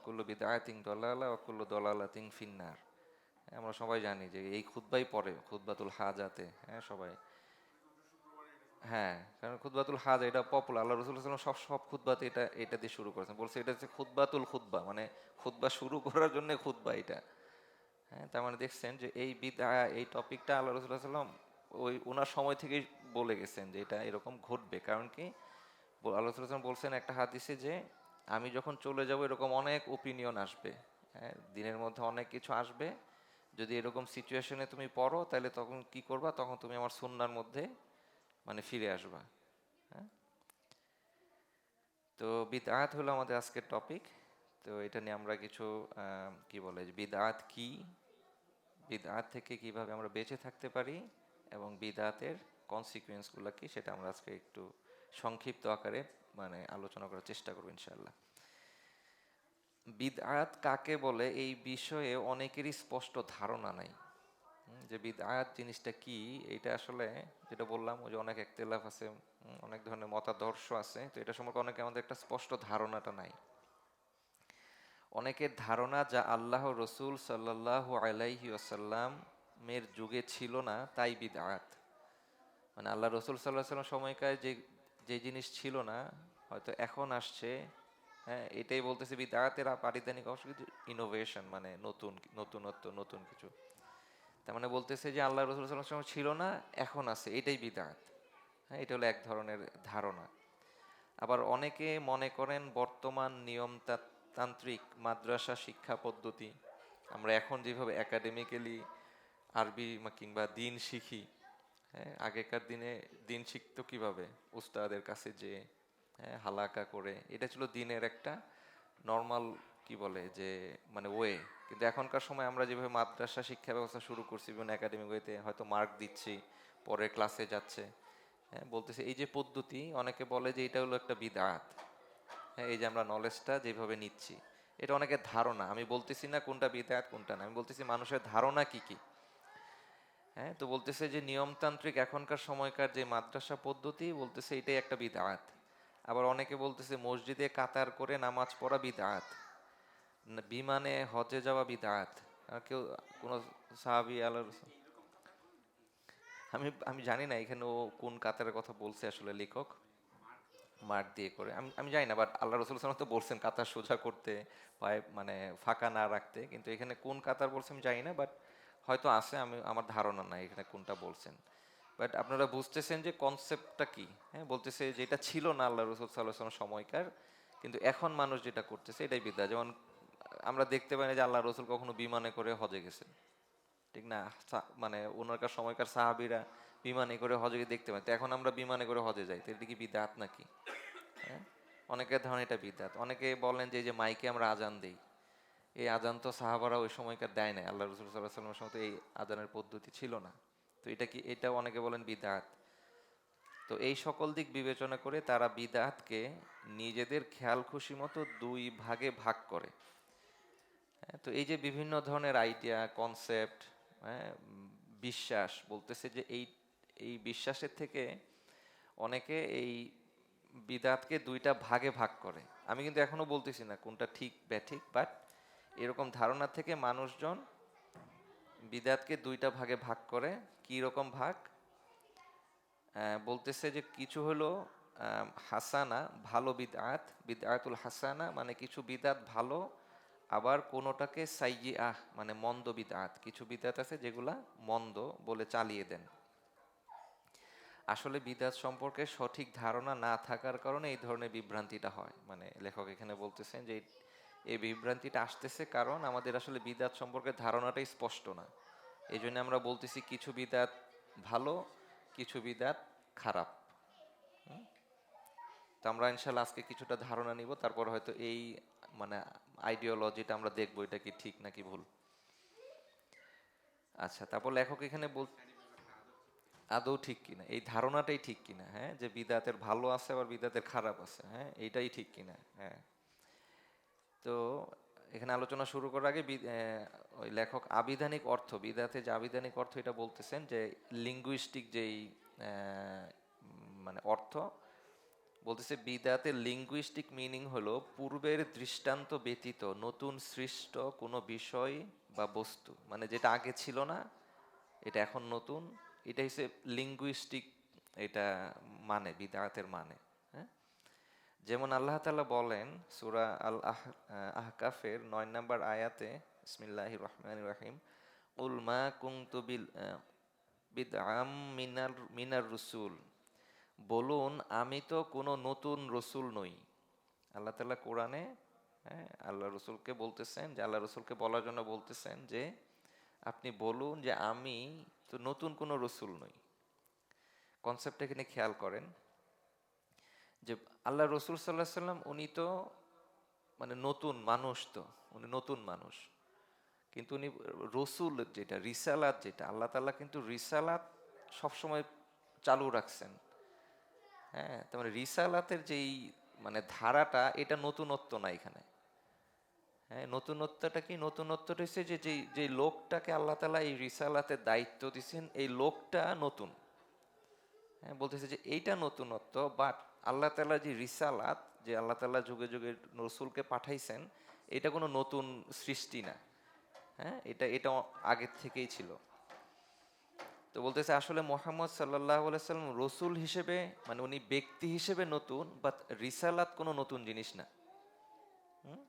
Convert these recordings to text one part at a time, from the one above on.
ওয়াকুল্লু বিদআতিন দলালা ওয়াকুল্লু দলালাতিন ফিন্নার। আমরা সবাই জানি যে এই খুতবাই পড়ে খুতবাতুল হাজাতে, হ্যাঁ সবাই। হ্যাঁ, কারণ খুতবাতুল হাজা এটা পপুলার, আল্লাহ রসুল সাল্লাম সব সব খুতবাতে এটা এটা দিয়ে শুরু করেছেন, বলছে এটা হচ্ছে খুতবাতুল খুতবা, মানে খুতবা শুরু করার জন্য খুতবা এটা। হ্যাঁ, তার মানে দেখছেন যে এই বিদআ এই টপিকটা আল্লাহ রসুল সাল্লাম ওই ওনার সময় থেকেই বলে গেছেন যে এটা এরকম ঘটবে। কারণ কি, আল্লাহ রসুল সাল্লাম বলছেন একটা হাদিসে যে আমি যখন চলে যাব এরকম অনেক ওপিনিয়ন আসবে, হ্যাঁ দিনের মধ্যে অনেক কিছু আসবে। যদি এরকম সিচুয়েশনে তুমি পড়ো তাহলে তখন কি করবা, তখন তুমি আমার সুন্নাহর মধ্যে মানে ফিরে আসবা। হ্যাঁ, তো বিদআত হলো আমাদের আজকের টপিক। তো এটা নিয়ে আমরা কিছু কি বলে যে বিদআত কি, বিদআত থেকে কিভাবে আমরা বেঁচে থাকতে পারি এবং বিদআতের কনসিকুয়েন্সগুলো কি, সেটা আমরা আজকে একটু সংক্ষিপ্ত আকারে মানে আলোচনা করার চেষ্টা করবো ইনশাআল্লাহ। বিদআত কাকে বলে এই বিষয়ে অনেকেরই স্পষ্ট ধারণা নাই। যে বিদআত জিনিসটা কি, এটা আসলে যেটা বললাম ওই যে অনেক ইখতিলাফ আছে, অনেক ধরনের মতাদর্শ আছে, তো এটা সম্পর্কে অনেকে আমাদের একটা স্পষ্ট ধারণাটা নাই। অনেকের ধারণা যা আল্লাহ রসুল সাল্লাল্লাহু আলাইহি ওয়াসাল্লামের যুগে ছিল না তাই বিদআত। মানে আল্লাহ রসুল সাল্লাহ সাল্লাম সময়কার যে যে জিনিস ছিল না হয়তো এখন আসছে, হ্যাঁ এটাই বলতেছে বিদআতের পারিধানিক অংশ কিন্তু ইনোভেশন, মানে নতুন নতুনত্ব নতুন কিছু। তার মানে বলতেছে যে আল্লাহ রসুল সাল্লাল্লাহু আলাইহি ওয়াসাল্লাম ছিল না এখন আছে, এটাই বিদআত। হ্যাঁ, এটা হলো এক ধরনের ধারণা। আবার অনেকে মনে করেন বর্তমান তান্ত্রিক মাদ্রাসা শিক্ষা পদ্ধতি, আমরা এখন যেভাবে একাডেমিক্যালি আরবি কিংবা দিন শিখি, হ্যাঁ আগেকার দিনে দিন শিখতো কিভাবে, উস্তাদের কাছে যে, হ্যাঁ হালাকা করে, এটা ছিল দিনের একটা নর্মাল কি বলে যে মানে ওয়ে। কিন্তু এখনকার সময় আমরা যেভাবে মাদ্রাসা শিক্ষা ব্যবস্থা শুরু করছি বিভিন্ন একাডেমিক ওয়েতে, হয়তো মার্ক দিচ্ছি, পরে ক্লাসে যাচ্ছে, হ্যাঁ বলতেছে এই যে পদ্ধতি, অনেকে বলে যে এটা হলো একটা বিদআত। হ্যাঁ, এই যে আমরা নলেজটা যেভাবে নিচ্ছি, এটা অনেকের ধারণা। আমি বলতেছি না কোনটা বিদআত কোনটা না, আমি বলতেছি মানুষের ধারণা কি কি। হ্যাঁ, তো বলতেছে যে নিয়মতান্ত্রিক এখনকার সময়কার যে মাদ্রাসা পদ্ধতি, বলতেছে এটাই একটা বিদআত। আবার অনেকে বলতেছে মসজিদে কাতার করে নামাজ পড়া বিদআত, বিমানে হজে যাওয়া বিদআত। আর কেউ কোনো সাহাবী আল্লাহ আমি আমি জানি না এখানে ও কোন কাতারের কথা বলছে আসলে লেখক, মাঠ দিয়ে করে আমি আমি জানি না, বাট আল্লাহ রসুল সাল্লাল্লাহু আলাইহি ওয়াসাল্লাম তো বলছেন কাতার সোজা করতে, পায়ে মানে ফাঁকা না রাখতে, কিন্তু এখানে কোন কাতার বলছে আমি জানি না, বাট হয়তো আছে, আমি আমার ধারণা নাই এখানে কোনটা বলছেন। বাট আপনারা বুঝতেছেন যে কনসেপ্টটা কি। হ্যাঁ, বলতেছে যেটা ছিল না আল্লাহ রসুল সাল্লাল্লাহু আলাইহি ওয়াসাল্লাম সময়কার, কিন্তু এখন মানুষ যেটা করতেছে এটাই বিদ্যা। যেমন আমরা দেখতে পাই না যে আল্লাহ রসুল কখনো বিমানে করে হজে গেছেন, ঠিক না? মানে ওনারকার সময়কার সাহাবীরা বিমানে করে হজে দেখতে পাই, তো এখন আমরা বিমানে করে হজে যাই, তো এটা কি বিদআত নাকি? হ্যাঁ, অনেকের ধারণা এটা বিদআত। অনেকে বলেন যে এই যে মাইকে আমরা আজান দেই, এই আজান তো সাহাবারা ওই সময়কার দেয় নাই, আল্লাহ রসুল সাল্লাহ সাল্লামের সময় তো এই আজানের পদ্ধতি ছিল না, তো এটা কি, এটাও অনেকে বলেন বিদআত। তো এই সকল দিক বিবেচনা করে তারা বিদআতকে নিজেদের খেয়াল খুশি মতো দুই ভাগে ভাগ করে। হ্যাঁ, তো এই যে বিভিন্ন ধরনের আইডিয়া কনসেপ্ট, হ্যাঁ বিশ্বাস, বলতেছে যে এই এই বিশ্বাসের থেকে অনেকে এই বিদাতকে দুইটা ভাগে ভাগ করে। আমি কিন্তু এখনো বলতেছি না কোনটা ঠিক ব্যাঠিক, বাট এরকম ধারণা থেকে মানুষজন বিদাতকে দুইটা ভাগে ভাগ করে। কি রকম ভাগ? বলতেছে যে কিছু হলো হাসানা, ভালো বিদআত, বিদআতুল হাসানা, মানে কিছু বিদআত ভালো। আবার কোনোটাকে সাইয়্যিআহ মানে মন্দ বিদআত, কিছু বিদআত আছে যেগুলা মন্দ বলে চালিয়ে দেন। আসলে বিদআত সম্পর্কে সঠিক ধারণা না থাকার কারণে এই ধরনের বিভ্রান্তিটা হয়। মানে লেখক এখানে বলতেছেন যে এই বিভ্রান্তিটা আসতেছে কারণ আমাদের আসলে বিদআত সম্পর্কে ধারণাটাই স্পষ্ট না। এই জন্য আমরা বলতেছি কিছু বিদআত ভালো, কিছু বিদআত খারাপ। তো আমরা ইনশাল্লাহ আজকে কিছুটা ধারণা নিব, তারপর হয়তো এই মানে আইডিওলজিটা আমরা দেখবো এটা কি ঠিক নাকি ভুল। আচ্ছা, তারপর লেখক এখানে আদৌ ঠিক কিনা, এই ধারণাটাই ঠিক কিনা, হ্যাঁ যে বিদাতের ভালো আছে আবার বিদাতের খারাপ আছে, হ্যাঁ এইটাই ঠিক কিনা। হ্যাঁ, তো এখানে আলোচনা শুরু করার আগে ওই লেখক আবিধানিক অর্থ, বিদাতে যে আবিধানিক অর্থ এটা বলতেছেন যে লিঙ্গুইস্টিক যেই মানে অর্থ, বলতেছে বিদআতের লিঙ্গুইস্টিক মিনিং হলো পূর্বের দৃষ্টান্ত ব্যতীত নতুন সৃষ্ট কোনো বিষয় বা বস্তু, মানে যেটা আগে ছিল না এটা এখন নতুন। এটা হচ্ছে লিঙ্গুইস্টিক, এটা মানে বিদআতের মানে। হ্যাঁ, যেমন আল্লাহ তাআলা বলেন সূরা আহকাফের ৯ নম্বর আয়াতে, বিসমিল্লাহির রহমানির রহিম, উল মা কুনতু বিদআম মিনার রুসুল, বলুন আমি তো কোনো নতুন রসুল নই। আল্লাহ তাআলা কোরআনে, হ্যাঁ, আল্লাহ রসুলকে বলতেছেন, যে আল্লাহ রসুলকে বলার জন্য বলতেছেন যে আপনি বলুন যে আমি তো নতুন কোনো রসুল নই। কনসেপ্টটা এখানে খেয়াল করেন যে আল্লাহ রসুল সাল্লাহ সাল্লাম উনি তো মানে নতুন মানুষ, তো উনি নতুন মানুষ, কিন্তু উনি রসুল যেটা রিসালাত, যেটা আল্লাহ তাআলা কিন্তু রিসালাত সবসময় চালু রাখছেন। হ্যাঁ, তার মানে রিসালাতের যেই মানে ধারাটা, এটা নতুনত্ব না এখানে। হ্যাঁ, নতুনত্বটা কি? নতুনত্বটা হচ্ছে যে যেই যেই লোকটাকে আল্লাহ তাআলা এই রিসালাতের দায়িত্ব দিয়েছেন, এই লোকটা নতুন। হ্যাঁ, বলতেছে যে এইটা নতুনত্ব, বাট আল্লাহ তাআলা যে রিসালাত, যে আল্লাহ তাআলা যুগে যুগে রসুলকে পাঠাইছেন, এটা কোনো নতুন সৃষ্টি না। হ্যাঁ, এটা এটা আগের থেকেই ছিল। তো বলতেছে আসলে মোহাম্মদ সাল্লাল্লাহু আলাইহি সাল্লাম রসুল হিসেবে, মানে উনি ব্যক্তি হিসেবে নতুন, বাট রিসালাত কোনো নতুন জিনিস না। হুম?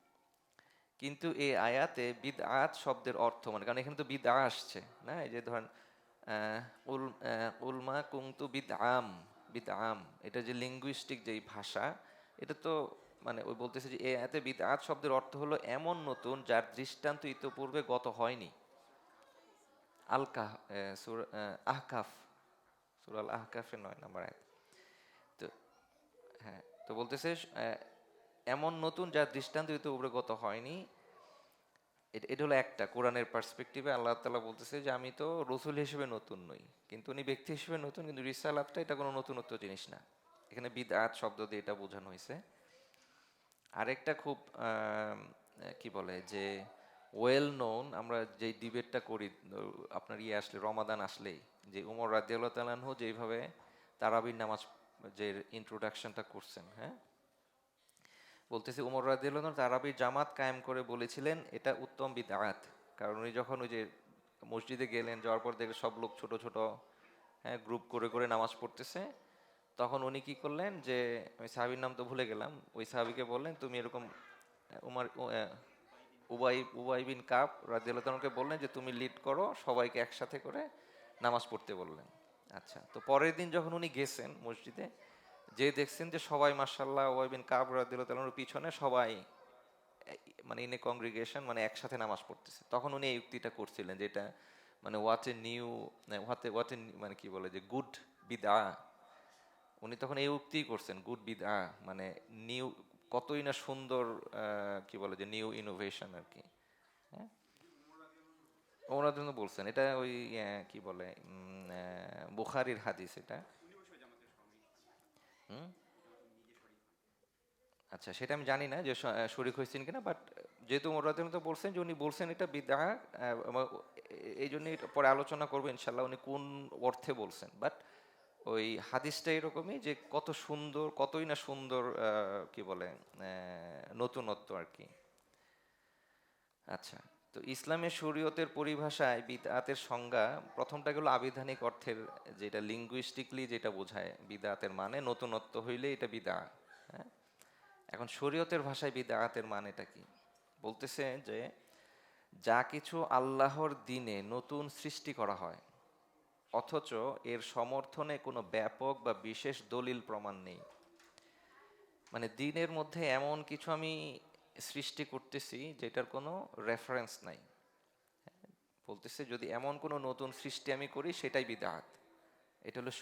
কিন্তু এই আয়াতে বিদআত শব্দের অর্থ, মানে কারণ এখানে তো বিদআ আসছে না, এই যে ধরেন উলমা কুনতু বিদআম, এটা যে লিঙ্গুইস্টিক যেই ভাষা, এটা তো মানে ওই বলতেছে যে এই আয়াতে বিদআত শব্দের অর্থ হলো এমন নতুন যার দৃষ্টান্ত ইতোপূর্বে গত হয়নি। আল কাহ সূরা আহকাফ, সূরা আল আহকাফের ৯ নম্বর আয়াত। তো হ্যাঁ, তো বলতেছে এমন নতুন যার দৃষ্টান্ত ইতোপূর্বে গত হয়নি। এটা হলো একটা কোরআনের পার্সপেক্টিভে আল্লাহ তাআলা বলতেছে যে আমি তো রসুল হিসেবে নতুন নই, কিন্তু উনি ব্যক্তি হিসেবে নতুন, কিন্তু রিসালাতটা এটা কোনো নতুনত্ব জিনিস না। এখানে বিদআত শব্দ দিয়ে এটা বোঝানো হয়েছে। আরেকটা খুব কি বলে যে ওয়েল নোন, আমরা যে ডিবেটটা করি আপনার ইয়ে আসলে, রমাদান আসলেই, যে উমর রাদিয়াল্লাহু তাআলা আনহু যেভাবে তারাবির নামাজ যে ইন্ট্রোডাকশনটা করছেন, হ্যাঁ, বলতেছে উমর রাদিয়াল্লাহু আনহু তারাবির জামাত কায়েম করে বলেছিলেন এটা উত্তম বিদআত। কারণ উনি যখন ওই যে মসজিদে গেলেন, যাওয়ার পর দেখে সব লোক ছোট ছোট, হ্যাঁ, গ্রুপ করে করে নামাজ পড়তেছে, তখন উনি কি করলেন যে, আমি সাহাবীর নাম তো ভুলে গেলাম, ওই সাহাবীকে বললেন তুমি এরকম, উমার উবাই বিন কাব রাদিয়াল্লাহু তাআলাকে বললেন যে তুমি লিড করো, সবাইকে একসাথে করে নামাজ পড়তে বললেন। আচ্ছা, তো পরের দিন যখন উনি গেছেন মসজিদে, যে দেখছেন যে সবাই মাশাআল্লাহ উবাই বিন কাব রাদিয়াল্লাহু তাআলার পিছনে সবাই মানে ইন এ কংগ্রিগেশন, মানে একসাথে নামাজ পড়তেছে, তখন উনি এই উক্তিটা করছিলেন যেটা মানে what a new, what a মানে কি বলে যে গুড বিদআ। উনি তখন এই উক্তি করছেন গুড বিদআ, মানে নিউ, কতই না সুন্দর কি বলে যে নিউ ইনোভেশন আর কি। হ্যাঁ, ওমর জন্য বলছেন এটা, ওই কি বলে বুখারীর হাদিস এটা। হুম, আচ্ছা, সেটা আমি জানি না যে শরীক হয়েছেন কিনা, বাট যেহেতু ওমর রাদিয়াল্লাহু আনহু বলছেন যে উনি বলছেন এটা বিদআ, এই জন্যই পরে আলোচনা করবো ইনশাল্লাহ উনি কোন অর্থে বলছেন, বাট ওই হাদিসটা এরকমই যে কত সুন্দর, কতই না সুন্দর কি বলে নতুনত্ব আর কি। আচ্ছা, তো ইসলামের শরীয়তের পরিভাষায় বিদআতের সংজ্ঞা, প্রথমটা গেল আবিধানিক অর্থের, যেটা লিঙ্গুইস্টিকলি যেটা বোঝায় বিদআতের মানে নতুনত্ব হইলে এটা বিদআ। হ্যাঁ, এখন শরীয়তের ভাষায় বিদআতের মানেটা কি? বলতেছে যে যা কিছু আল্লাহর দ্বীনে নতুন সৃষ্টি করা হয়, অথচ এর সমর্থনে কোনো ব্যাপক বা বিশেষ দলিল প্রমাণ নেই। মানে দ্বীনের মধ্যে এমন কিছু আমি সৃষ্টি করতেছি যেটার কোনো রেফারেন্স নাই। বলতেছে যদি এমন কোনো নতুন সৃষ্টি আমি করি সেটাই বিদআত। এটা হলো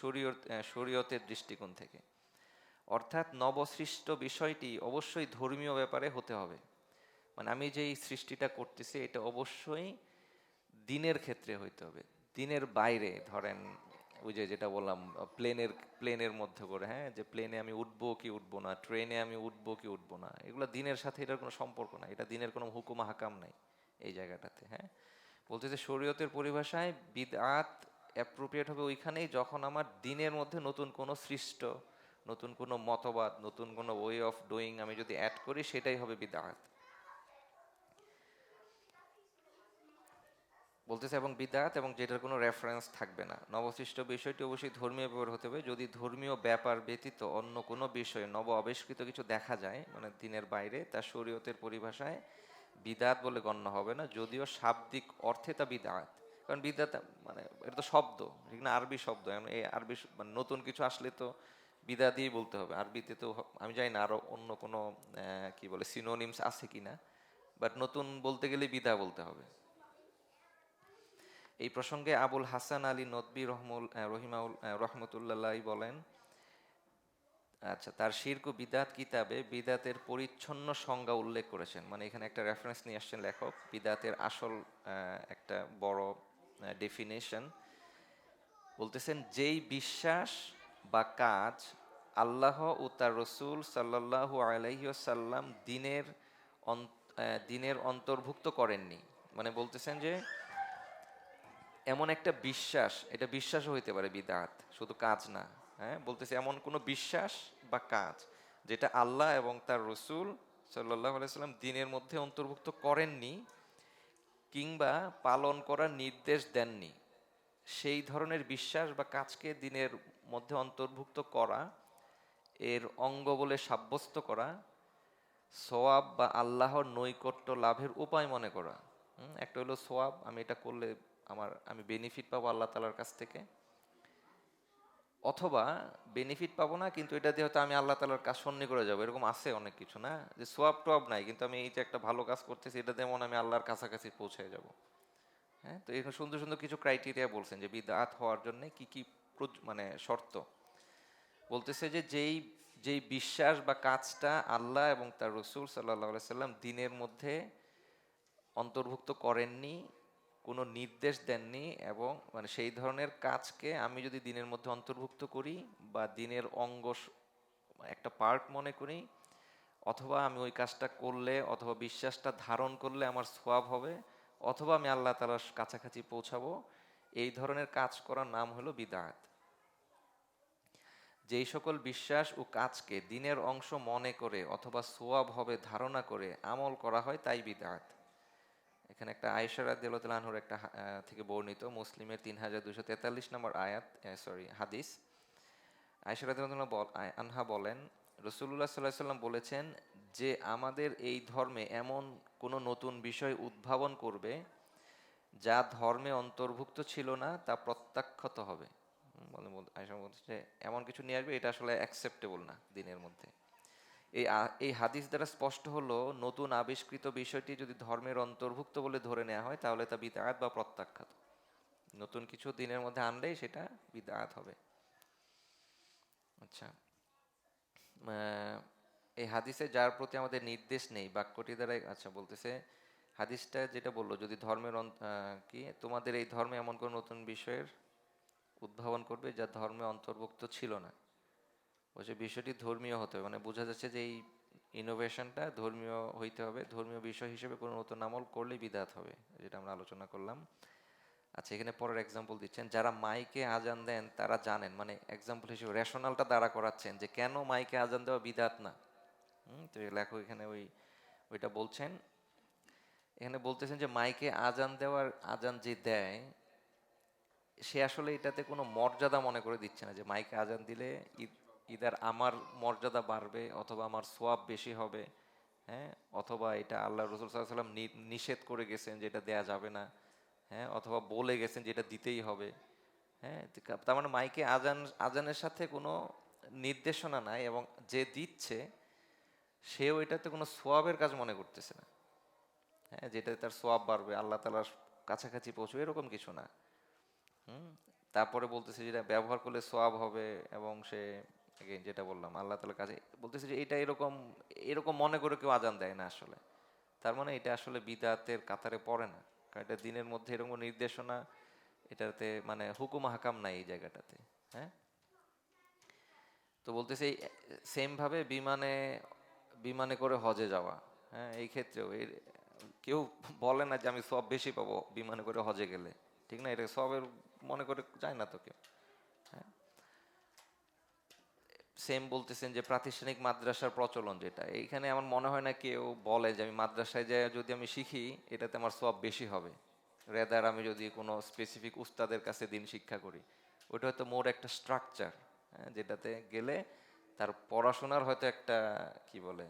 শরীয়তের দৃষ্টিকোণ থেকে। অর্থাৎ নবসৃষ্ট বিষয়টি অবশ্যই ধর্মীয় ব্যাপারে হতে হবে। মানে আমি যেই সৃষ্টিটা করতেছি এটা অবশ্যই দিনের ক্ষেত্রে হইতে হবে। দিনের বাইরে ধরেন ওই যে যেটা বললাম প্লেনের মধ্যে করে, হ্যাঁ, যে প্লেনে আমি উঠবো কি উঠবো না, ট্রেনে আমি উঠবো কি উঠবো না, এগুলো দিনের সাথে এটার কোনো সম্পর্ক নাই, এটা দিনের কোনো হুকুম হাকাম নাই এই জায়গাটাতে। হ্যাঁ, বলতে যে শরীয়তের পরিভাষায় বিদআত অ্যাপ্রোপ্রিয়েট হবে ওইখানেই যখন আমার দিনের মধ্যে নতুন কোনো সৃষ্ট নতুন কোনো মতবাদ, নতুন কোনো ওয়ে অফ ডুইং আমি যদি অ্যাড করি, সেটাই হবে বিদআত। বলতেছে এবং বিদআত এবং যেটার কোনো রেফারেন্স থাকবে না। নবসৃষ্ট বিষয়টি অবশ্যই ধর্মীয় ব্যাপার হতে হবে। যদি ধর্মীয় ব্যাপার ব্যতীত অন্য কোনো বিষয়ে নব আবিষ্কৃত কিছু দেখা যায়, মানে দিনের বাইরে, তা শরীয়তের পরিভাষায় বিদআত বলে গণ্য হবে না, যদিও শাব্দিক অর্থে তা বিদআত। কারণ বিদআত মানে এটা তো শব্দ, ঠিক না, আরবি শব্দ। এখন এই আরবি মানে নতুন কিছু আসলে তো বিদা দিয়েই বলতে হবে। আরবিতে তো আমি জানি না আরো অন্য কোনো কি বলে সিনোনিমস আছে কিনা, বাট নতুন বলতে গেলে বিদা বলতে হবে। এই প্রসঙ্গে আবুল হাসান আলী নদভী রহমতুল্লাহ বলেন, আচ্ছা, তার শিরক ও বিদাত কিতাবে বিদাতের পরিচ্ছন্ন সংজ্ঞা উল্লেখ করেছেন। মানে এখানে একটা রেফারেন্স নিয়ে আসছেন লেখক, বিদাতের আসল একটা বড় ডেফিনেশন বলতেছেন, যেই বিশ্বাস বা কাজ আল্লাহ ও তার রসুল সাল্লাল্লাহু আলাইহি ওয়াসাল্লাম দিনের অন্তর্ভুক্ত করেননি। মানে বলতেছেন যে এমন একটা বিশ্বাস, এটা বিশ্বাসও হইতে পারে বিদআত, শুধু কাজ না। হ্যাঁ, বলতেছে এমন কোনো বিশ্বাস বা কাজ যেটা আল্লাহ এবং তার রসুল সাল্লাল্লাহু আলাইহি সাল্লাম দিনের মধ্যে অন্তর্ভুক্ত করেননি কিংবা পালন করার নির্দেশ দেননি, সেই ধরনের বিশ্বাস বা কাজকে দিনের মধ্যে অন্তর্ভুক্ত করা, এর অঙ্গ বলে সাব্যস্ত করা, সোয়াব বা আল্লাহর নৈকট্য লাভের উপায় মনে করা। একটা হলো সোয়াব, আমি এটা করলে আমি বেনিফিট পাবো আল্লাহ তাআলার কাছ থেকে, অথবা বেনিফিট পাবো না কিন্তু এটা দিয়ে হয়তো আমি আল্লাহ তাআলার কাজ সন্নি করে যাবো। এরকম আছে অনেক কিছু, না যে সোয়াব টোয়াব নাই কিন্তু আমি এই যে একটা ভালো কাজ করতেছি, এটা দিয়ে মনে হয় আমি আল্লাহর কাছাকাছি পৌঁছে যাব। হ্যাঁ, তো এখানে সুন্দর সুন্দর কিছু ক্রাইটেরিয়া বলছেন যে বিদআত হওয়ার জন্য কি কি মানে শর্ত। বলতেছে যে যেই যেই বিশ্বাস বা কাজটা আল্লাহ এবং তার রসুল সাল্লাল্লাহু আলাইহি সাল্লাম দিনের মধ্যে অন্তর্ভুক্ত করেননি, কোনো নির্দেশ দেননি, এবং মানে সেই ধরনের কাজকে আমি যদি দিনের মধ্যে অন্তর্ভুক্ত করি বা দিনের অঙ্গ একটা পার্ট মনে করি, অথবা আমি ওই কাজটা করলে অথবা বিশ্বাসটা ধারণ করলে আমার সওয়াব হবে, অথবা আমি আল্লাহ তাআলার কাছাকাছি পৌঁছাবো, এই ধরনের কাজ করার নাম হলো বিদআত। যেই সকল বিশ্বাস ও কাজকে দিনের অংশ মনে করে অথবা সওয়াব হবে ধারণা করে আমল করা হয় তাই বিদআত। এখানে একটা আয়েশা রাদিয়াল্লাহু তাআলা আনহার একটা থেকে বর্ণিত, মুসলিমের 3243 নম্বর আয়াত, সরি হাদিস। আয়েশা রাদিয়াল্লাহু আনহা বলেন, রাসূলুল্লাহ সাল্লাল্লাহু আলাইহি সাল্লাম বলেছেন যে আমাদের এই ধর্মে এমন কোনো নতুন বিষয় উদ্ভাবন করবে যা ধর্মে অন্তর্ভুক্ত ছিল না, তা প্রত্যাখ্যাত হবে। আয়েশা বলছে এমন কিছু নিয়ে আসবে এটা আসলে অ্যাকসেপ্টেবল না দিনের মধ্যে। এই হাদিস দ্বারা স্পষ্ট হলো, নতুন আবিষ্কৃত বিষয়টি যদি ধর্মের অন্তর্ভুক্ত বলে ধরে নেওয়া হয় তাহলে তা বিদআত বা প্রত্যাখ্যাত। নতুন কিছু দিনের মধ্যে আনলেই সেটা বিদআত হবে। আচ্ছা, এই হাদিসে যার প্রতি আমাদের নির্দেশ নেই বাক্যটি দ্বারা, আচ্ছা বলতেছে হাদিসটা যেটা বললো, যদি ধর্মের কি তোমাদের এই ধর্মে এমন কোনো নতুন বিষয়ের উদ্ভাবন করবে যা ধর্মে অন্তর্ভুক্ত ছিল না, বলছে বিষয়টি ধর্মীয় হতে হবে। মানে বোঝা যাচ্ছে যে এই ইনোভেশনটা ধর্মীয় হইতে হবে, ধর্মীয় বিষয় হিসেবে কোনো নতুন আমল করলেই বিদআত হবে, যেটা আমরা আলোচনা করলাম। আচ্ছা, এখানে পরের এক্সাম্পল দিচ্ছেন, যারা মাইকে আজান দেন তারা জানেন, মানে এক্সাম্পল হিসেবে রেশনালটা দাঁড়া করাচ্ছেন যে কেন মাইকে আজান দেওয়া বিদআত না। তো লেখক এখানে ওইটা বলছেন। এখানে বলতেছেন যে মাইকে আজান যে দেয় সে আসলে এটাতে কোনো মর্যাদা মনে করে দিচ্ছে না, যে মাইকে আজান দিলে ইদার আমার মর্যাদা বাড়বে অথবা আমার সোয়াব বেশি হবে, হ্যাঁ, অথবা এটা আল্লাহ রসুল সাল্লাল্লাহু আলাইহি সাল্লাম নিষেধ করে গেছেন যে এটা দেয়া যাবে না, হ্যাঁ, অথবা বলে গেছেন যে এটা দিতেই হবে। হ্যাঁ, তার মানে মাইকে আজানের সাথে কোনো নির্দেশনা নাই, এবং যে দিচ্ছে সেও এটাতে কোনো সোয়াবের কাজ মনে করতেছে না। হ্যাঁ, যেটাতে তার সোয়াব বাড়বে, আল্লাহ তাআলার কাছাকাছি পৌঁছবে, এরকম কিছু না। হুম, তারপরে বলতেছে যেটা ব্যবহার করলে সোয়াব হবে, এবং সে যেটা বললাম আল্লাহ তাআলার কাছে বলতেছে যে এটা এরকম এরকম মনে করে কেউ আজান দেয় না আসলে। তার মানে এটা আসলে বিদআতের কাতারে পড়ে না, কারণ এটা দিনের মধ্যে এরকম নির্দেশনা, এটাতে মানে হুকুম হাকাম নাই এই জায়গাটাতে। হ্যাঁ, তো বলতেছে সেম ভাবে বিমানে বিমানে করে হজে যাওয়া, হ্যাঁ, এই ক্ষেত্রেও কেউ বলে না যে আমি সব বেশি পাবো বিমানে করে হজে গেলে, ঠিক না, এটা সবের মনে করে যায় না তো কেউ। হ্যাঁ, সেম বলতেছেন যে প্রাতিষ্ঠানিক মাদ্রাসার প্রচলন যেটা, এইখানে আমার মনে হয় না কেউ বলে যে আমি মাদ্রাসায় যাই যদি আমি শিখি এটাতে আমার সওয়াব বেশি হবে, রেদার আমি যদি কোনো স্পেসিফিক উস্তাদের কাছে দিন শিক্ষা করি। ওটা হয়তো মোর একটা স্ট্রাকচার, যেটাতে গেলে তার পড়াশোনার হয়তো একটা কি বলে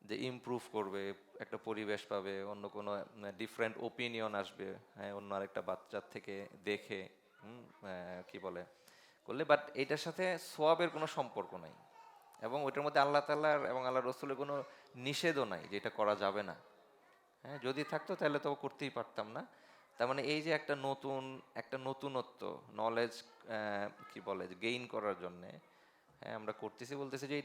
যে ইমপ্রুভ করবে, একটা পরিবেশ পাবে, অন্য কোনো ডিফারেন্ট ওপিনিয়ন আসবে, হ্যাঁ, অন্য আরেকটা বাচ্চার থেকে দেখে কি বলে করলে। বাট এটার সাথে সোয়াবের কোনো সম্পর্ক নাই, এবং ওইটার মধ্যে আল্লাহ তাআলার এবং আল্লাহ রসুলের কোনো নিষেধও নাই যে এটা করা যাবে না। হ্যাঁ, যদি থাকতো তাহলে তো করতেই পারতাম না। তার মানে এই যে একটা নতুনত্ব, নলেজ কি বলে গেইন করার জন্যে, হ্যাঁ, আমরা করতেছি, বলতেছি যে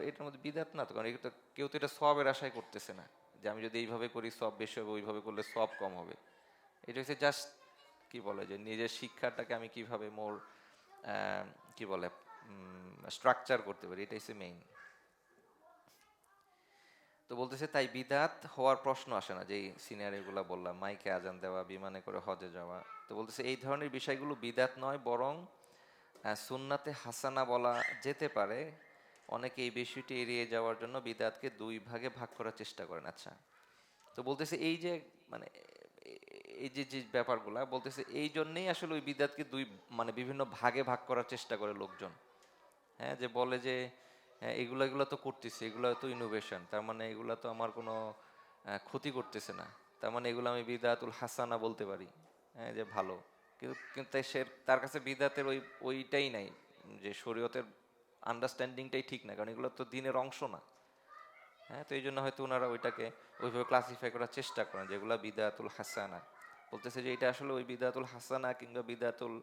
এটার মধ্যে বিদাত না তো, কারণ এটা তো কেউ তো এটা সওয়াবের আশায় করতেছে না যে আমি যদি এইভাবে করি সওয়াব বেশি হবে, ওইভাবে করলে সওয়াব কম হবে। এটা হচ্ছে জাস্ট কি বলে যে নিজের শিক্ষাটাকে আমি কিভাবে মোর কি বলে স্ট্রাকচার করতে পারি, এটাই হচ্ছে মেইন। তো বলতেছে তাই বিদাত হওয়ার প্রশ্ন আসে না, যেই সিনারিওগুলো বললাম, মাইকে আজান দেওয়া, বিমানে করে হজে যাওয়া। তো বলতেছে এই ধরনের বিষয়গুলো বিদাত নয়, বরং সুন্নাতে হাসানা বলা যেতে পারে। অনেকে এই বিষয়টি এড়িয়ে যাওয়ার জন্য বিদাতকে দুই ভাগে ভাগ করার চেষ্টা করেন। আচ্ছা, তো বলতেছে এই যে মানে এই যে যে ব্যাপারগুলা বলতেছে, এই জন্যেই আসলে ওই বিদাতকে মানে বিভিন্ন ভাগে ভাগ করার চেষ্টা করে লোকজন। হ্যাঁ, যে বলে যে হ্যাঁ, এগুলো এগুলো তো করতেছি, এগুলো তো ইনোভেশন, তার মানে এগুলো তো আমার কোনো ক্ষতি করতেছে না, তার মানে এগুলো আমি বিদাতুল হাসানা বলতে পারি। হ্যাঁ, যে ভালো। কিন্তু কিন্তু তার কাছে বিদাতের ওইটাই নাই, যে শরীয়তের আন্ডারস্ট্যান্ডিংটাই ঠিক না, কারণ এগুলো তো দিনের অংশ না। হ্যাঁ, তো এই জন্য হয়তো ওনারা ওইটাকে ওইভাবে ক্লাসিফাই করার চেষ্টা করেন যেগুলো বিদাতুল হাসানা। বলতেছে যে এটা আসলে ওই বিদাতুল হাসানা কিংবা বিদাতুল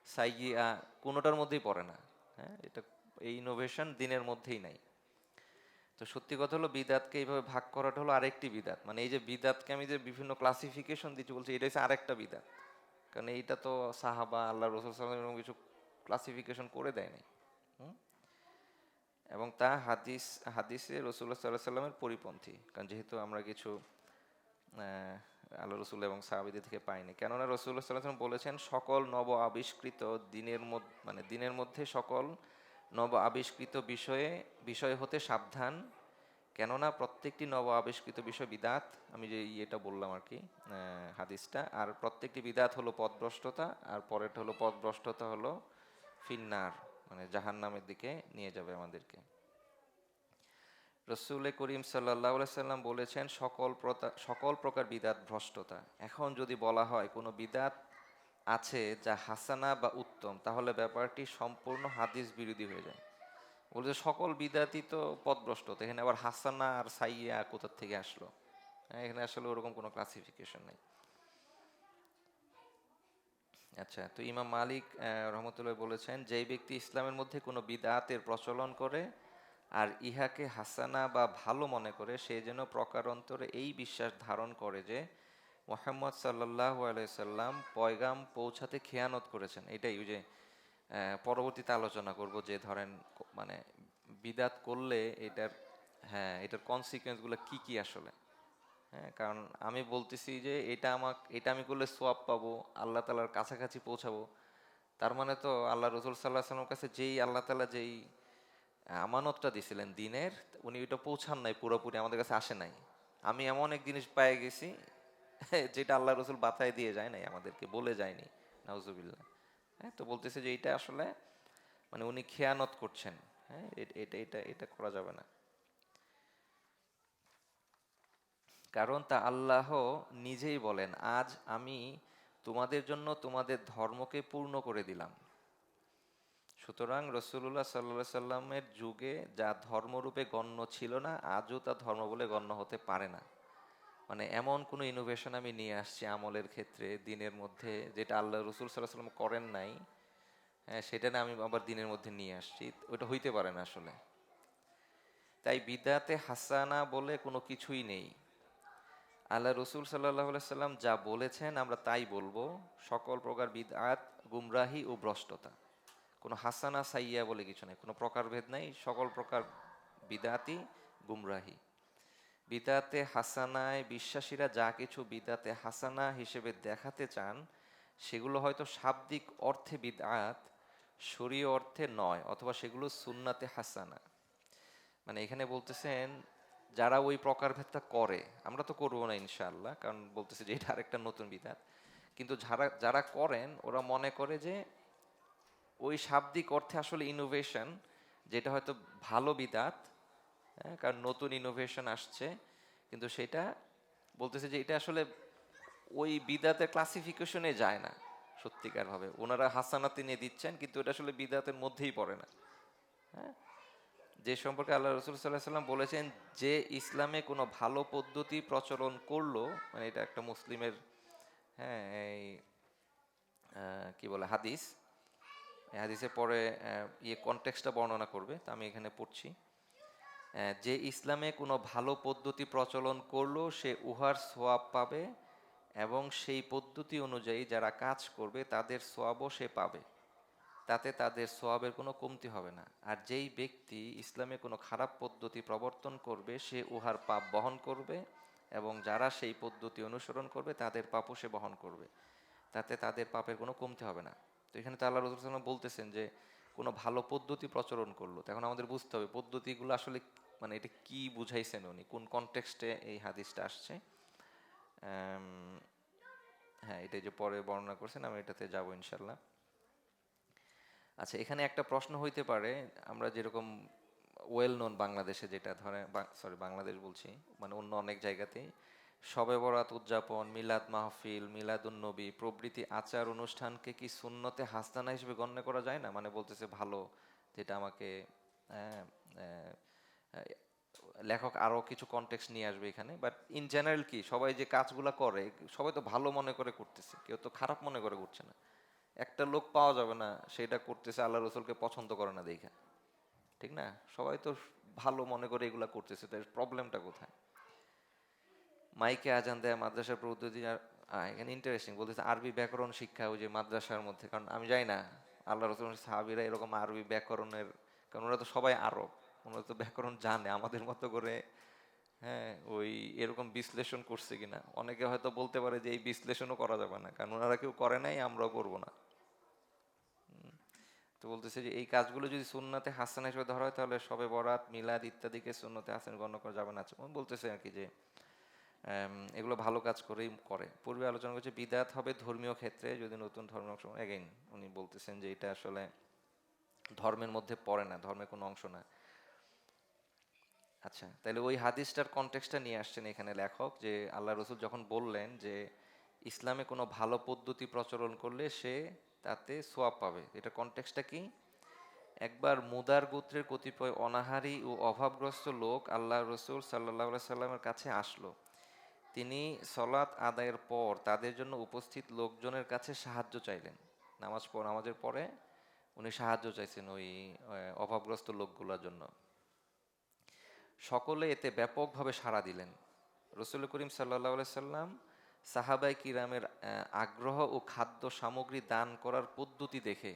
সাইয়্যিআ কোনোটার মধ্যেই পড়ে না। হ্যাঁ, এটা এই ইনোভেশন দিনের মধ্যেই নাই। তো সত্যি কথা হলো বিদাতকে এইভাবে ভাগ করাটা হলো আরেকটি বিদাত, মানে এই যে বিদাতকে আমি যে বিভিন্ন ক্লাসিফিকেশন দিচ্ছি বলছি, এটা হচ্ছে আরেকটা বিদাত। কারণ এইটা তো সাহাবা আল্লাহ রসুল সাল্লাল্লাহু আলাইহি ওয়াসাল্লাম কিছু ক্লাসিফিকেশন করে দেয় নাই। হুম? এবং তা হাদিসে রসুল্লাহ সাল্লাহ সাল্লামের পরিপন্থী, কারণ যেহেতু আমরা কিছু আল্লাহ রসুল এবং সাহাবিদের থেকে পাইনি। কেননা রসুল্লাহ সাল্লাহ সাল্লাম বলেছেন সকল নব আবিষ্কৃত দিনের মধ্যে সকল নব আবিষ্কৃত বিষয় হতে সাবধান, কেননা প্রত্যেকটি নব আবিষ্কৃত বিষয় বিদাত। আমি যে ইয়েটা বললাম আর কি, হাদিসটা, আর প্রত্যেকটি বিদাত হলো পথভ্রষ্টতা, আর পরেরটা হলো পথভ্রষ্টতা হলো ফিন্নার, মানে জাহান্নামের দিকে নিয়ে যাবে আমাদেরকে। রসুল করিম সাল্লাল্লাহু আলাইহি সাল্লাম বলেছেন সকল প্রকার বিদাত ভ্রষ্টতা। এখন যদি বলা হয় কোনো বিদাত আছে যা হাসানা বা উত্তম, তাহলে ব্যাপারটি সম্পূর্ণ হাদিস বিরোধী হয়ে যায়। বলছে সকল বিদাতই তো পথভ্রষ্টতা, এখানে আবার হাসানা আর সাইয়্যা কোথা থেকে আসলো? হ্যাঁ, এখানে আসলে ওরকম কোনো ক্লাসিফিকেশন নেই। আচ্ছা, তো ইমাম মালিক রহমতুল্লাহ বলেছেন, যেই ব্যক্তি ইসলামের মধ্যে কোনো বিদআতের প্রচলন করে আর ইহাকে হাসানা বা ভালো মনে করে, সে যেন প্রকারান্তরে এই বিশ্বাস ধারণ করে যে মুহাম্মদ সাল্লাল্লাহু আলাইহি সাল্লাম পয়গাম পৌঁছাতে খেয়ানত করেছেন। এটাই ওই যে পরবর্তীতে আলোচনা করব যে ধরেন মানে বিদাত করলে এটার, হ্যাঁ, এটার কনসিকুয়েন্সগুলো কি কি আসলে। হ্যাঁ, কারণ আমি বলতেছি যে এটা আমি করলে সোয়াব পাবো, আল্লাহ তাআলার কাছাকাছি পৌঁছাবো, তার মানে তো আল্লাহ রসুল সাল্লাহ সাল্লামের কাছে যেই আল্লাহ তাআলা যেই আমানতটা দিছিলেন দিনের, উনি ওইটা পৌঁছান নাই পুরোপুরি, আমাদের কাছে আসে নাই। আমি এমন এক জিনিস পেয়ে গেছি যেটা আল্লাহ রসুল বাতায় দিয়ে যায় নাই, আমাদেরকে বলে যায়নি। নাউজুবিল্লাহ। হ্যাঁ, তো বলতেছে যে এইটা আসলে মানে উনি খেয়ানত করছেন। হ্যাঁ, এটা এটা এটা করা যাবে না, কারণ তা আল্লাহ নিজেই বলেন, আজ আমি তোমাদের জন্য তোমাদের ধর্মকে পূর্ণ করে দিলাম। সুতরাং রসুল্লাহ সাল্লাহ সাল্লামের যুগে যা ধর্মরূপে গণ্য ছিল না, আজও তা ধর্ম বলে গণ্য হতে পারে না। মানে এমন কোনো ইনোভেশন আমি নিয়ে আসছি আমলের ক্ষেত্রে দিনের মধ্যে, যেটা আল্লাহ রসুল সাল্লাহ সাল্লাম করেন নাই, হ্যাঁ, সেটা না আমি আবার দিনের মধ্যে নিয়ে আসছি, ওটা হইতে পারে না আসলে। তাই বিদআতে হাসানা বলে কোনো কিছুই নেই। আল্লাহ রসুল সাল্লাহ সাল্লাম যা বলেছেন আমরা তাই বলবো। সকল প্রকার বিদআত গুমরাহি ও ভ্রষ্টতা, কোনো হাসানা সাইয়া বলে কিছু নেই, কোনো প্রকারভেদ নাই, সকল প্রকার বিদআতই গুমরাহি। বিদআতে হাসানায় বিশ্বাসীরা যা কিছু বিদআতে হাসানা হিসেবে দেখাতে চান, সেগুলো হয়তো শাব্দিক অর্থে বিদআত, শরীয় অর্থে নয়, অথবা সেগুলো সুন্নাতে হাসানা। মানে এখানে বলতেছেন যারা ওই প্রকারভেদটা করে, আমরা তো করবো না ইনশাআল্লাহ, কারণ বলতেছে যে এটা আরেকটা নতুন বিধাত, কিন্তু যারা যারা করেন ওরা মনে করে যে ওই শাব্দিক অর্থে আসলে ইনোভেশন, যেটা হয়তো ভালো বিদাত, হ্যাঁ, কারণ নতুন ইনোভেশন আসছে, কিন্তু সেটা বলতেছে যে এটা আসলে ওই বিদাতের ক্লাসিফিকেশনে যায় না সত্যিকার ভাবে। ওনারা হাসানাতে নিয়ে দিচ্ছেন, কিন্তু এটা আসলে বিদাতের মধ্যেই পড়ে না। হ্যাঁ, যে সম্পর্কে আল্লাহ রসুল সাল্লাহ সাল্লাম বলেছেন যে ইসলামে কোনো ভালো পদ্ধতি প্রচলন করলো, মানে এটা একটা মুসলিমের, হ্যাঁ, এই কি বলে হাদিস, এই হাদিসের পরে কনটেক্সটটা বর্ণনা করবে, তা আমি এখানে পড়ছি। যে ইসলামে কোনো ভালো পদ্ধতি প্রচলন করলো সে উহার সোয়াব পাবে, এবং সেই পদ্ধতি অনুযায়ী যারা কাজ করবে তাদের সোয়াবও সে পাবে, তাতে তাদের সোয়াবের কোনো কমতি হবে না। আর যেই ব্যক্তি ইসলামে কোনো খারাপ পদ্ধতি প্রবর্তন করবে সে উহার পাপ বহন করবে, এবং যারা সেই পদ্ধতি অনুসরণ করবে তাদের পাপও সে বহন করবে, তাতে তাদের পাপের কোনো কমতি হবে না। তো এখানে তো আল্লাহ রাসূল সাল্লাল্লাহু আলাইহি ওয়াসাল্লাম বলতেছেন যে কোনো ভালো পদ্ধতি প্রচলন করলো, তো এখন আমাদের বুঝতে হবে পদ্ধতিগুলো আসলে মানে এটা কি বুঝাইছেন উনি, কোন কনটেক্সটে এই হাদিসটা আসছে। হ্যাঁ, এটা যে পরে বর্ণনা করছেন, আমি এটাতে যাবো ইনশাল্লাহ। আচ্ছা, এখানে একটা প্রশ্ন হইতে পারে, আমরা যেরকম ওয়েল নোন বাংলাদেশে, যেটা ধরে সরি বাংলাদেশ বলছি, মানে অন্য অনেক জায়গাতেই শবে বরাত উদযাপন, মিলাদ মাহফিল, মিলাদুন্নবী প্রভৃতি আচার অনুষ্ঠানকে কি সুন্নতে হাসানা হিসেবে গণ্য করা যায় না? মানে বলতেছে ভালো, যেটা আমাকে আহ, আহ, লেখক আরো কিছু কনটেক্সট নিয়ে আসবে এখানে, বাট ইন জেনারেল কি সবাই যে কাজগুলা করে সবাই তো ভালো মনে করে করতেছে, কেউ তো খারাপ মনে করে করছে না। একটা লোক পাওয়া যাবে না সেটা করতেছে আল্লাহ রসুলকে পছন্দ করে না দেখা, ঠিক না? সবাই তো ভালো মনে করে এগুলা করতেছে, তাই প্রবলেমটা কোথায়? মাইকে আজান দেয় মাদ্রাসার পদ্ধতি, আর এখানে ইন্টারেস্টিং বলতেছে আরবি ব্যাকরণ শিক্ষা ওই যে মাদ্রাসার মধ্যে, কারণ আমি জানি না আল্লাহ রসুল সাহাবীরা এরকম আরবি ব্যাকরণের, কারণ ওরা তো সবাই আরব, ওরা তো ব্যাকরণ জানে আমাদের মতো করে। হ্যাঁ, ওই এরকম বিশ্লেষণ করছে কিনা, অনেকে হয়তো বলতে পারে যে এই বিশ্লেষণও করা যাবে না, কারণ ওনারা কেউ করে নাই, আমরাও করবো না। তো বলতেছে যে এই কাজগুলো যদি সুন্নাতে হাসান হিসেবে ধরা হয় তাহলে সবে বরাত, মিলাদ ইত্যাদিকে সুন্নতে হাসান গণ্য করা যাবে না। বলতেছে আর কি যে এগুলো ভালো কাজ করেই করে। পূর্বে আলোচনা করছে বিদাত হবে ধর্মীয় ক্ষেত্রে যদি নতুন ধর্মের অংশ, এগেইন উনি বলতেছেন যে এটা আসলে ধর্মের মধ্যে পড়ে না, ধর্মের কোনো অংশ না। আচ্ছা, তাহলে ওই হাদিসটার কনটেক্সটটা নিয়ে আসছেন এখানে লেখক, যে আল্লাহ রসুল যখন বললেন যে ইসলামে কোনো ভালো পদ্ধতি প্রচলন করলে সে তাতে সোয়াব পাবে, এটা কনটেক্সটটা কি? একবার মুদার গোত্রের কতিপয় অনাহারী ও অভাবগ্রস্ত লোক আল্লাহ রসুল সাল্লাহ সাল্লামের কাছে আসলো। তিনি সলাৎ আদায়ের পর তাদের জন্য উপস্থিত লোকজনের কাছে সাহায্য চাইলেন। নামাজের পরে উনি সাহায্য চাইছেন ওই অভাবগ্রস্ত লোকগুলোর জন্য। সকলে এতে ব্যাপকভাবে সাড়া দিলেন। রসুল করিম সাল্লাহ সাল্লাম সাহাবাই কিরামের আগ্রহ ও খাদ্য সামগ্রী দান করার পদ্ধতি দেখে,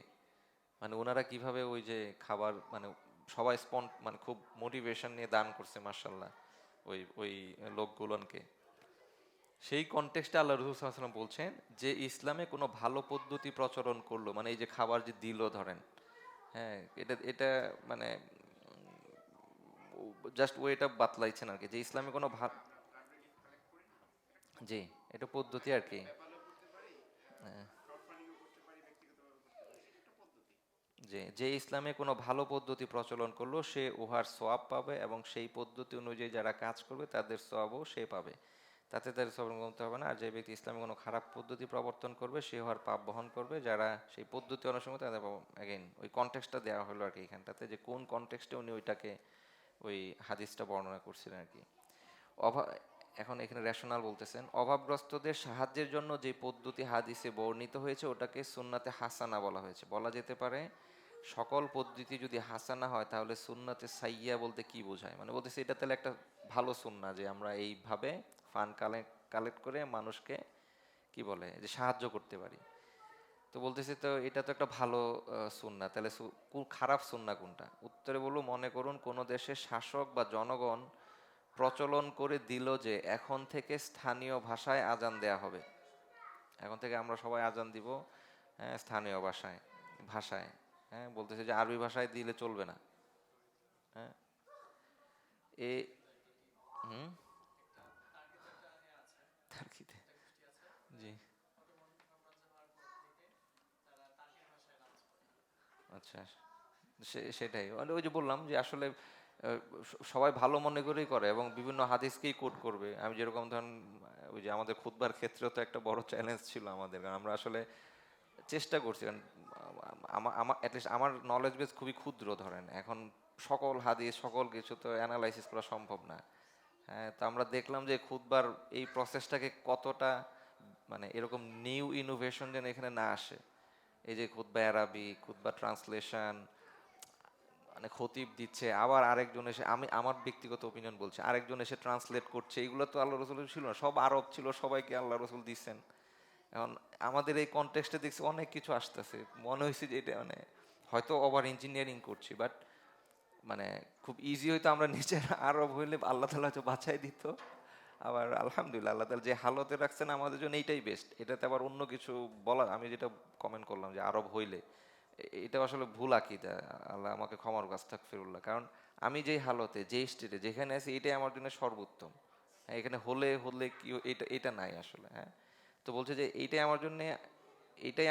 মানে ওনারা কিভাবে ওই যে খাবার, মানে সবাই মানে খুব মোটিভেশন নিয়ে দান করছে মার্শাল্লাহ ওই ওই লোকগুলোকে, সেই কনটেক্সটে আল্লাহ রসুল সাল্লাল্লাহু আলাইহি ওয়াসাল্লাম বলছেন যে ইসলামে কোনো ভালো পদ্ধতি প্রচলন করলো, মানে এই যে খাবার যে দিল ধরেন, হ্যাঁ, এটা এটা মানে জাস্ট ওয়েটা বাতলাইছেন আর কি, যে ইসলামে কোনো জি, এটা পদ্ধতি আর কি। হ্যাঁ, যে যে ইসলামে কোনো ভালো পদ্ধতি প্রচলন করলো সে উহার সোয়াব পাবে, এবং সেই পদ্ধতি অনুযায়ী যারা কাজ করবে তাদের সোয়াবও সে পাবে, তাতে তাদের সবর কমতে হবে না। আর যে ব্যক্তি ইসলামে কোনো খারাপ পদ্ধতি প্রবর্তন করবে সে উহার পাপ বহন করবে, যারা সেই পদ্ধতি অনুসরণ করবে তাদের পাপ। অ্যাগেইন ওই কনটেক্সটটা দেওয়া হলো আর কি এখানটাতে, যে কোন কনটেক্সটে উনি ওইটাকে ওই হাদিসটা বর্ণনা করছিলেন আর কি। অভাব, এখন এখানে রেশনাল বলতেছেন অভাবগ্রস্তদের সাহায্যের জন্য যে পদ্ধতি হাদিসে বর্ণিত হয়েছে ওটাকে সুন্নাতে হাসানা বলা হয়েছে। বলা যেতে পারে সকল পদ্ধতি যদি হাসানা হয় তাহলে সুন্নাতে সাইয়া বলতে কি বোঝায়, মানে বলতেছে এটা তাহলে একটা ভালো সুন্না যে আমরা এইভাবে ফান্ড কালেক্ট করে মানুষকে কি বলে যে সাহায্য করতে পারি। তো বলতেছে তো এটা তো একটা ভালো সুন্না, তাহলে খারাপ সুন্না কোনটা? উত্তরে বলবো, মনে করুন কোনো দেশের শাসক বা জনগণ প্রচলন করে দিল যে এখন থেকে স্থানীয় ভাষায় আজান দেয়া হবে, এখন থেকে আমরা সবাই আজান দিব, হ্যাঁ, স্থানীয় ভাষায়। হ্যাঁ, বলতেছে যে আরবি ভাষায় দিলে চলবে না। হ্যাঁ, এ হুম, টার্কিতে, জি, আচ্ছা, সেটাই মানে ওই যে বললাম যে আসলে সবাই ভালো মনে করেই করে এবং বিভিন্ন হাদিসকেই কোট করবে। আমি যেরকম ধরেন ওই যে আমাদের খুতবার ক্ষেত্রেও তো একটা বড় চ্যালেঞ্জ ছিল আমাদের, কারণ আমরা আসলে চেষ্টা করছি, কারণ আমার আমার অ্যাটলিস্ট আমার নলেজ বেস খুবই ক্ষুদ্র, ধরেন এখন সকল হাদিস সকল কিছু তো অ্যানালাইসিস করা সম্ভব না। হ্যাঁ, তো আমরা দেখলাম যে খুতবার এই প্রসেসটাকে কতটা মানে এরকম নিউ ইনোভেশন যেন এখানে না আসে। এই যে খুতবা আরবি, খুতবা ট্রান্সলেশন, মানে খতিব দিচ্ছে, আবার আরেকজন এসে, আমি আমার ব্যক্তিগত ওপিনিয়ন বলছি, আরেকজন এসে ট্রান্সলেট করছে, এগুলো তো আল্লাহ রসুল ছিল না, সব আরব ছিল, সবাইকে আল্লাহ রসুল দিচ্ছেন। এখন আমাদের এই কনটেক্সটে দেখছি অনেক কিছু আসতেছে, মনে হয়েছে যে এটা মানে হয়তো ওভার ইঞ্জিনিয়ারিং করছি, বাট মানে খুব ইজি হইতো আমরা নিজের আরব হইলে আল্লাহ তালা হয়তো বাছাই দিত। আবার আলহামদুলিল্লাহ আল্লাহ তালা যে হালতে রাখছেন আমাদের জন্য এইটাই বেস্ট, এটাতে আবার অন্য কিছু বলা, আমি যেটা কমেন্ট করলাম যে আরব হইলে, এটা আসলে ভুল আকিদা। আল্লাহ আমাকে ক্ষমার কাছ থাক ফিরুল্লাহ, কারণ আমি যেই হালতে যেই স্টেটে যেখানে আছি এটাই আমার জন্য সর্বোত্তম। হ্যাঁ, এখানে হলে হলে কি এটা এটা নাই আসলে। হ্যাঁ, তো বলছে যে এইটাই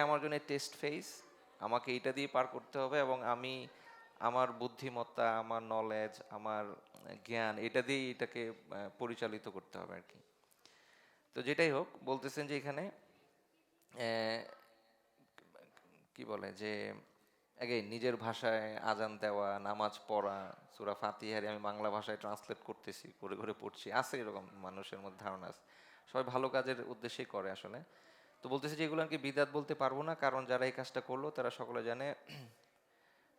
আমার জন্য টেস্ট ফেজ, আমাকে এইটা দিয়ে পার করতে হবে, এবং আমি আমার বুদ্ধিমত্তা, আমার নলেজ, আমার জ্ঞান, এটা দিয়েই এটাকে পরিচালিত করতে হবে আর কি। তো যেটাই হোক, বলতেছেন যে এখানে আহ, কি বলে যে অ্যাগেইন নিজের ভাষায় আজান দেওয়া, নামাজ পড়া, সূরা ফাতিহারে আমি বাংলা ভাষায় ট্রান্সলেট করতেছি, করে করে পড়ছি, আছে এরকম মানুষের মধ্যে ধারণা আছে। সবাই ভালো কাজের উদ্দেশ্যেই করে আসলে। তো বলতেছে যে এগুলো আর কি বিদাত বলতে পারবো না, কারণ যারা এই কাজটা করলো তারা সকলে জানে।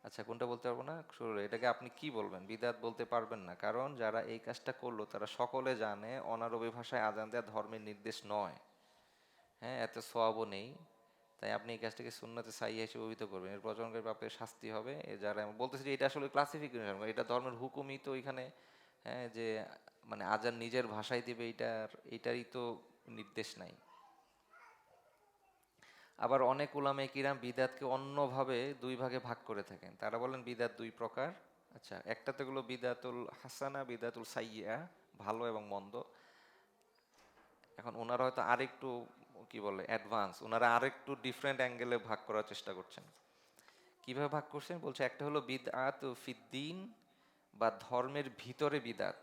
আচ্ছা, কোনটা বলতে পারবো না, শুরু এটাকে আপনি কি বলবেন, বিদাত বলতে পারবেন না কারণ যারা এই কাজটা করলো তারা সকলে জানে অনারবি ভাষায় আজান দেওয়া ধর্মের নির্দেশ নয়। হ্যাঁ, এত সওয়াবও নেই। তাই আপনি এই কাজটাকে সুন্নতে সাইয়্যা হিসেবে অভিহিত করবেন, এর প্রচলনকারী পাপের শাস্তি হবে। এ যারা বলতেছে যে এটা আসলে ক্লাসিফিকেশন, এটা ধর্মের হুকুমই তো এখানে। হ্যাঁ, যে মানে আজান নিজের ভাষায় দিবে, এটারই তো নির্দেশ নাই। আবার অনেক উলামায়ে কিরাম বিদাতকে অন্যভাবে দুই ভাগে ভাগ করে থাকেন, তারা বলেন বিদাত দুই প্রকার। আচ্ছা, একটা তো গুলো বিদাতুল হাসানা, বিদাতুল সাইয়্যা, ভালো এবং মন্দ। এখন ওনারা হয়তো আরেকটু কি বলে অ্যাডভান্স, ওনারা আরেকটু ডিফারেন্ট অ্যাঙ্গেলে ভাগ করার চেষ্টা করছেন। কিভাবে ভাগ করছেন বলছে, একটা হলো বিদআত ফিদ্দিন, বা ধর্মের ভিতরে বিদাত,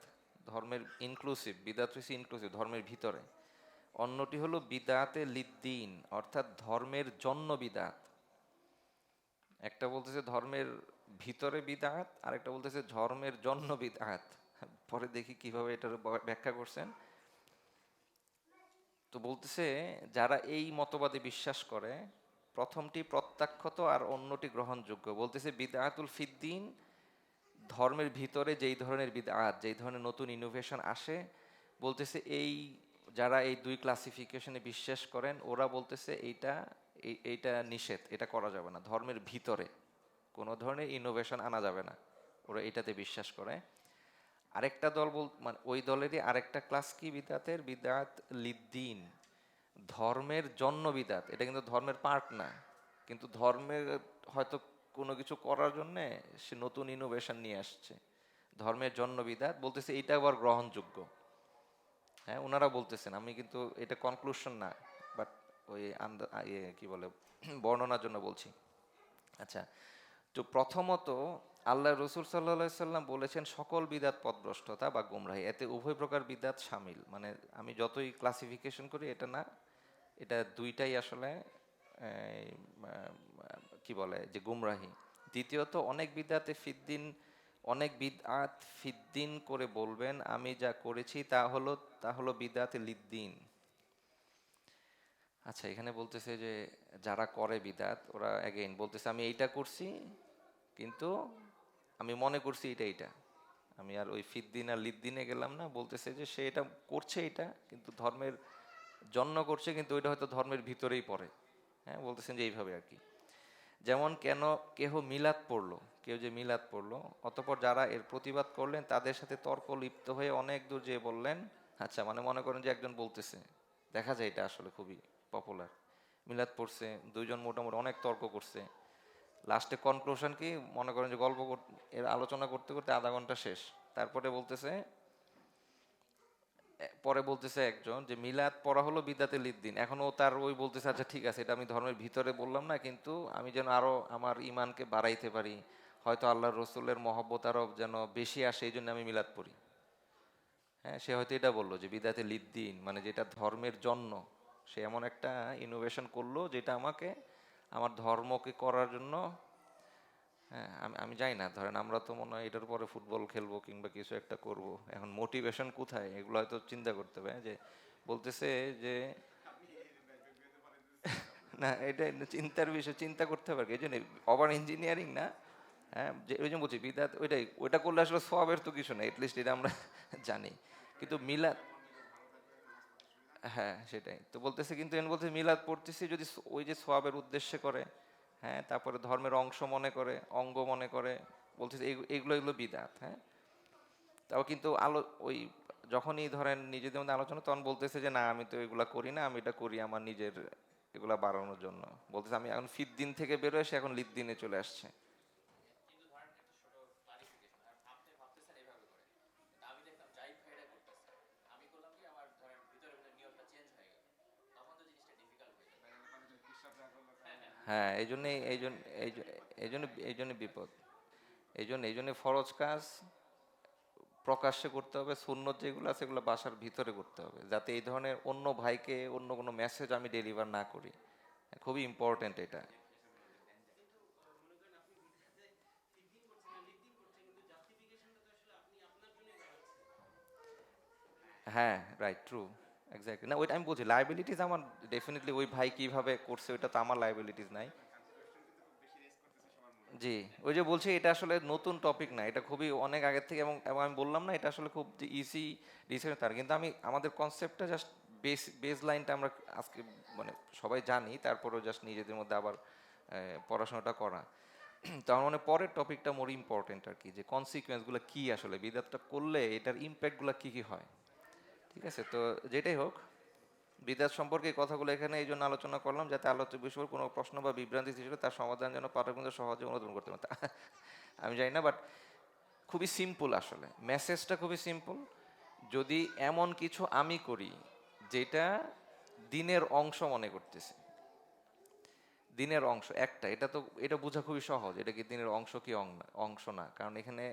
ধর্মের ইনক্লুসিভ বিদাত হচ্ছে ইনক্লুসিভ ধর্মের ভিতরে। অন্যটি হলো বিদাতে লিদ্দিন, অর্থাৎ ধর্মের জন্য বিদাত। একটা বলতেছে ধর্মের ভিতরে বিদআত, আর একটা বলতেছে ধর্মের জন্য বিদআত। পরে দেখি কিভাবে এটার ব্যাখ্যা করছেন। তো বলতেছে যারা এই মতবাদে বিশ্বাস করে, প্রথমটি প্রত্যাখ্যাত আর অন্যটি গ্রহণযোগ্য। বলতেছে বিদআতুল ফিদ্দিন, ধর্মের ভিতরে যেই ধরনের বিদআত, যেই ধরনের নতুন ইনোভেশন আসে, বলতেছে এই যারা এই দুই ক্লাসিফিকেশনে বিশ্বাস করেন ওরা বলতেছে এইটা নিষেধ, এটা করা যাবে না, ধর্মের ভিতরে কোনো ধরনের ইনোভেশন আনা যাবে না, ওরা এটাতে বিশ্বাস করে। আরেকটা দল মানে ওই দলেরই আরেকটা ক্লাস কি বিদআতের, বিদআত লিদ্দিন, ধর্মের জন্য বিদাত, এটা কিন্তু ধর্মের পার্ট না, কিন্তু ধর্মের হয়তো কোনো কিছু করার জন্য সে নতুন ইনোভেশন নিয়ে আসছে, ধর্মের জন্য বিদাত। বলতেছে এটা আবার গ্রহণযোগ্য। হ্যাঁ, ওনারা বলতেছেন, আমি কিন্তু এটা কনক্লুশন না, বাট ওই কি বলে বর্ণনার জন্য বলছি। আচ্ছা, তো প্রথমত আল্লাহ রসুল সাল্লাহ সাল্লাম বলেছেন সকল বিদাত পথভ্রষ্টতা বা গুমরাহি, এতে উভয় প্রকার বিদাত সামিল। মানে আমি যতই ক্লাসিফিকেশন করি এটা না, এটা দুইটাই আসলে এই, কি বলে যে গুমরাহি। দ্বিতীয়ত অনেক বিদআতে ফিদ্দিন, অনেক বিদআত ফিদ্দিন করে বলবেন আমি যা করেছি তা হলো বিদআতে লিদ্দিন। আচ্ছা, এখানে বলতেছে যে যারা করে বিদআত ওরা অ্যাগেইন বলতেছে আমি এইটা করছি, কিন্তু আমি মনে করছি এইটা, আমি আর ওই ফিদ্দিন আর লিদ্দিনে গেলাম না। বলতেছে যে সে এটা করছে, এটা কিন্তু ধর্মের জন্য করছে, কিন্তু ওইটা হয়তো ধর্মের ভিতরেই পড়ে। হ্যাঁ, বলতেছেন যে এইভাবে আর কি। যেমন কেহ মিলাদ পড়লো, কেউ যে মিলাদ পড়লো, অতঃপর যারা এর প্রতিবাদ করলেন তাদের সাথে তর্ক লিপ্ত হয়ে অনেক দূর যেয়ে বললেন। আচ্ছা, মানে মনে করেন যে একজন বলতেছে, দেখা যায় এটা আসলে খুবই পপুলার, মিলাদ পড়ছে, দুইজন মোটামুটি অনেক তর্ক করছে, লাস্টে কনক্লুশন কি, মনে করেন যে এর আলোচনা করতে করতে আধা ঘন্টা শেষ। তারপরে বলতেছে, পরে বলতেছে একজন যে মিলাদ পড়া হলো বিদাতের ঈদ দিন। এখন ও তার ওই বলতেছে আচ্ছা ঠিক আছে, এটা আমি ধর্মের ভিতরে বললাম না, কিন্তু আমি যেন আরো আমার ইমানকে বাড়াইতে পারি, হয়তো আল্লাহর রসুলের মহব্বত আরো যেন বেশি আসে, এই জন্য আমি মিলাদ পড়ি। হ্যাঁ, সে হয়তো এটা বললো যে বিদাতে ঈদ দিন মানে যেটা ধর্মের জন্য, সে এমন একটা ইনোভেশন করলো যেটা আমাকে আমার ধর্মকে করার জন্য। হ্যাঁ, আমি আমি জানি না, ধরেন আমরা তো মনে হয় এটার পরে ফুটবল খেলবো কিংবা কিছু একটা করব, এখন মোটিভেশন কোথায় এগুলো হয়তো চিন্তা করতে হবে। হ্যাঁ, যে বলতেছে যে না, এটা চিন্তার বিষয়, চিন্তা করতে হবে আর কি। এই জন্য ওভার ইঞ্জিনিয়ারিং না। হ্যাঁ, যে ওই জন্য বলছি বিদাত ওইটাই, ওইটা করলে আসলে সওয়াবের তো কিছু নেই, এটলিস্ট এটা আমরা জানি। কিন্তু মিলাদ, হ্যাঁ সেটাই তো বলতেছে, কিন্তু এন বলতে মিলাদ পড়তেছি যদি ওই যে সোয়াবের উদ্দেশ্যে করে, হ্যাঁ, তারপরে ধর্মের অংশ মনে করে, অঙ্গ মনে করে, বলতেছে এগুলো এগুলো বিদাত। হ্যাঁ, তাও কিন্তু ওই যখনই ধরেন নিজেদের মধ্যে আলোচনা, তখন বলতেছে যে না আমি তো এগুলা করি না, আমি এটা করি আমার নিজের এগুলা বাড়ানোর জন্য। বলতেছে আমি এখন ফির দিন থেকে বেরোয় সে এখন লিদ দিনে চলে আসছে। হ্যাঁ, এই জন্যই এই জন্য বিপদ। এই জন্য ফরজ কাজ প্রকাশ্যে করতে হবে, সুন্নত যেগুলো আছে সেগুলো বাসার ভিতরে করতে হবে, যাতে এই ধরনের অন্য ভাইকে অন্য কোনো মেসেজ আমি ডেলিভার না করি। খুবই ইম্পর্টেন্ট এটা। হ্যাঁ, রাইট, ট্রু, এক্স্যাক্টলি। না ওইটা আমি বলছি লাইবিলিটিস আমার, ডেফিনেটলি ওই ভাই কিভাবে করছে ওইটা তো আমার লাইবিলিটিস নাই। জি, ওই যে বলছি এটা আসলে নতুন টপিক না, এটা খুবই অনেক আগের থেকে, এবং এবং আমি বললাম না এটা আসলে খুব ইজি ডিসিশন তার, কিন্তু আমি আমাদের কনসেপ্টটা জাস্ট বেস লাইনটা আমরা আজকে মানে সবাই জানি, তারপরেও জাস্ট নিজেদের মধ্যে আবার পড়াশোনাটা করা। তো আমার মনে হয় পরের টপিকটা মোর ইম্পর্টেন্ট আর কি, যে কনসিকুয়েন্সগুলো কি আসলে বিদাতটা করলে এটার ইম্প্যাক্টগুলো কি কি হয়। ঠিক আছে, তো যেটাই হোক, বিদাত সম্পর্কে এই কথাগুলো এখানে এই জন্য আলোচনা করলাম, যাতে আলোচ্য বিষয় কোনো প্রশ্ন বা বিভ্রান্তি সৃষ্টি হলে তার সমাধান যেন পাঠকবৃন্দ সহজে অনুধাবন করতে পারে। আমি জানি না, বাট খুবই সিম্পল আসলে, মেসেজটা খুবই সিম্পল। যদি এমন কিছু আমি করি যেটা দিনের অংশ মনে করতেছি, দিনের অংশ একটা, এটা তো এটা বোঝা খুবই সহজ, এটা কি দিনের অংশ কি অংশ না, কারণ এখানে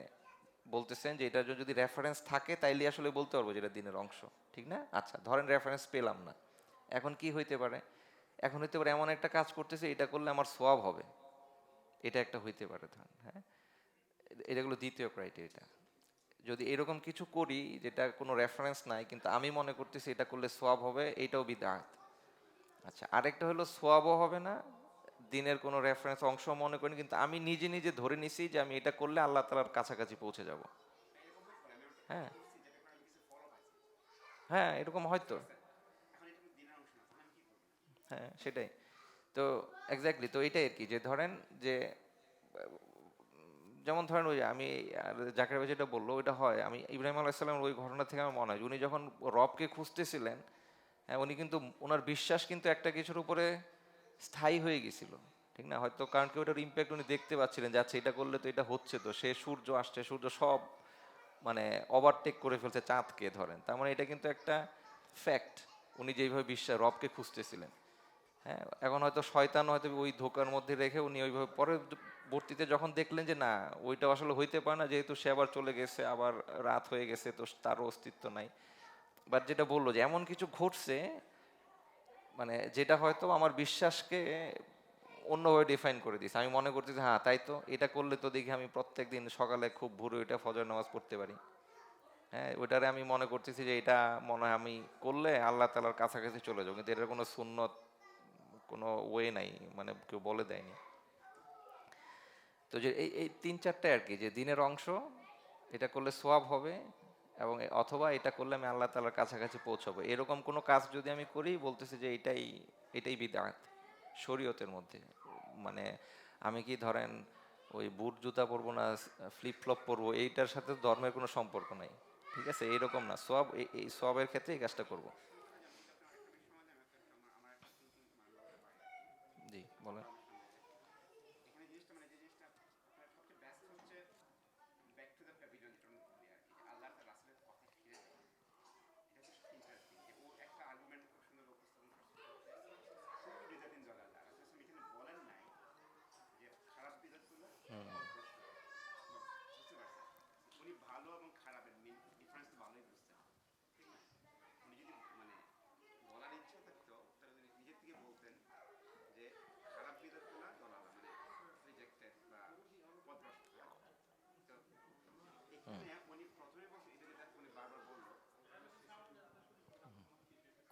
বলতেছেন যে এটা যদি রেফারেন্স থাকে তাইলে আসলে বলতে পারবো যেটা দিনের অংশ, ঠিক না? আচ্ছা, ধরেন রেফারেন্স পেলাম না, এখন কি হইতে পারে? এখন হইতে পারে এমন একটা কাজ করতেছে এটা করলে আমার সোয়াব হবে, এটা একটা হইতে পারে ধরেন। হ্যাঁ, এটা হলো দ্বিতীয় ক্রাইটেরিয়া। যদি এরকম কিছু করি যেটা কোনো রেফারেন্স নাই কিন্তু আমি মনে করতেছি এটা করলে সোয়াব হবে, এইটাও বিদআত। আচ্ছা, আরেকটা হলো সোয়াবও হবে না, দিনের কোনো রেফারেন্স অংশ মনে করিনি, কিন্তু আমি নিজে নিজে ধরে নিছি যে আমি এটা করলে আল্লাহ তাআলার কাছাকাছি পৌঁছে যাব। হ্যাঁ, হ্যাঁ এরকম হয়তো। হ্যাঁ সেটাই, তো এক্স্যাক্টলি, তো এটাই আর কি, যে ধরেন যে যেমন ধরেন ওই আমি জাকির ভাই যেটা বললো ওইটা হয়, আমি ইব্রাহিম আলাইসাল্লামের ওই ঘটনা থেকে আমার মনে হয় যে উনি যখন রবকে খুঁজতেছিলেন, হ্যাঁ, উনি কিন্তু ওনার বিশ্বাস কিন্তু একটা কিছুর উপরে স্থায়ী হয়ে গেছিল, ঠিক না? হয়তো কারণ কি ওটার ইম্প্যাক্ট উনি দেখতে পাচ্ছিলেন, যাচ্ছে এটা করলে তো এটা হচ্ছে, তো সে সূর্য আসছে, সূর্য সব মানে ওভারটেক করে ফেলছে চাঁদকে ধরেন, তার মানে এটা কিন্তু একটা ফ্যাক্ট। উনি যেইভাবে বিশ্বাস রবকে খুঁজতেছিলেন, হ্যাঁ, এখন হয়তো শয়তান হয়তো ওই ধোকার মধ্যে রেখে উনি ওইভাবে পরবর্তীতে যখন দেখলেন যে না ওইটা আসলে হইতে পারে না, যেহেতু সে আবার চলে গেছে, আবার রাত হয়ে গেছে, তো তারও অস্তিত্ব নাই। বাট যেটা বললো যে এমন কিছু ঘটছে মানে যেটা হয়তো আমার বিশ্বাসকে অন্যভাবে ডিফাইন করে দিছে, আমি মনে করতেছি হ্যাঁ তাই তো, এটা করলে তো দেখি আমি প্রত্যেক দিন সকালে খুব ভোরে ওইটা ফজর নামাজ পড়তে পারি। হ্যাঁ, ওইটারে আমি মনে করতেছি যে এটা মনে হয় আমি করলে আল্লাহ তাআলার কাছাকাছি চলে যাবো, কিন্তু এটার কোনো সুন্নত কোনো ওয়ে নাই, মানে কেউ বলে দেয়নি। তো যে এই এই তিন চারটে আর কি, যে দিনের অংশ, এটা করলে সোয়াব হবে, এবং অথবা এটা করলে আমি আল্লাহ তাআলার কাছাকাছি পৌঁছাবো, এরকম কোনো কাজ যদি আমি করি বলতেছি যে এটাই এটাই বিদআত শরীয়তের মধ্যে। মানে আমি কি ধরেন ওই বুট জুতা পরবো না, ফ্লিপ ফ্লপ পরবো, এইটার সাথে ধর্মের কোনো সম্পর্ক নাই। ঠিক আছে, এরকম না, সোয়াব এই সোয়াবের ক্ষেত্রে এই কাজটা করবো। জি বলেন।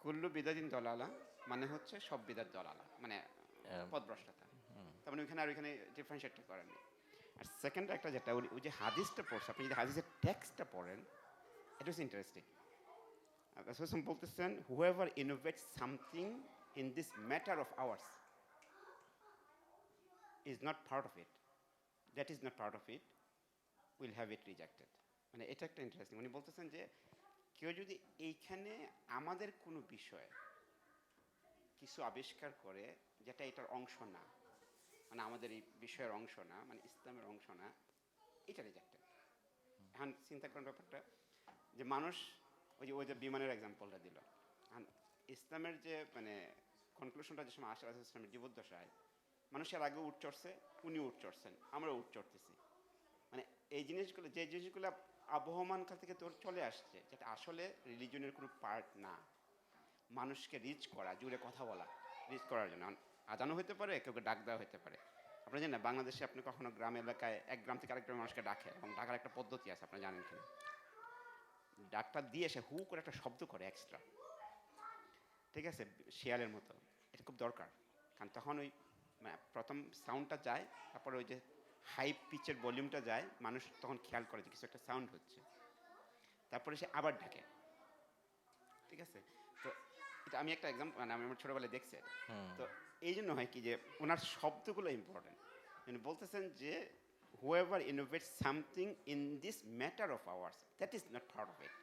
কুল্লু বিদাতিন দলালা মানে হচ্ছে সব বিদাত দলালা, মানে আহ, পথভ্রষ্টতা। তার মানে ওইখানে আর ওইখানে ডিফারেন্সিয়েট করেননি। আর সেকেন্ড একটা যেটা ওই যে হাদিসটা পড়ছে, আপনি যদি হাদিসের টেক্সটটা পড়েন, ইট ওয়াজ ইন্টারেস্টিং। রাসূল বলতেছেন, whoever innovates something in this matter of ours is not part of it, that is not part of it, will have it rejected. মানে এটা একটা ইন্টারেস্টিং। উনি বলতেছেন যে কেউ যদি এইখানে আমাদের কোনো বিষয়ে কিছু আবিষ্কার করে যেটা এটার অংশ না, মানে আমাদের এই বিষয়ের অংশ না, মানে ইসলামের অংশ না, এটা রিজেক্টেড। এখন চিন্তা করার ব্যাপারটা যে মানুষ ওই যে বিমানের এক্সাম্পলটা দিল, এখন ইসলামের যে মানে কনক্লুশনটা যে সময় আসে ইসলামের জীবদ্দশায়, মানুষের আগে উঠ চড়ছে, উনি উঠ চড়ছেন, আমরা উঠ চড়তেছি। মানে এই জিনিসগুলো, যে জিনিসগুলো আবহমান কাল থেকে তোর চলে আসছে, যেটা আসলে রিলিজনের কোনো পার্ট না, মানুষকে রিচ করা, জুড়ে কথা বলা, রিচ করার জন্য আজানো হতে পারে, কেউ ডাক দেওয়া হতে পারে। আপনি জানেন বাংলাদেশে আপনি কখনো গ্রাম এলাকায় এক গ্রাম থেকে আরেক গ্রামে মানুষকে ডাকে, এবং ডাকার একটা পদ্ধতি আছে, আপনি জানেন কিনা? ডাকটা দিয়ে সে হু করে একটা শব্দ করে এক্সট্রা, ঠিক আছে, শিয়ালের মতো। এটা খুব দরকার, কারণ তখন ওই মানে প্রথম সাউন্ডটা যায়, তারপরে ওই যে হাই পিচের ভলিউমটা যায়, মানুষ তখন খেয়াল করে যে কিছু একটা সাউন্ড হচ্ছে, তারপরে সে আবার ডাকে, ঠিক আছে। তো এটা আমি একটা এক্সাম্পল, মানে আমি আমার ছোটোবেলায় দেখছি এটা। তো এই জন্য হয় কি যে ওনার শব্দগুলো ইম্পর্টেন্ট। উনি বলতেছেন যে whoever innovates something in this matter of ours that is not part of it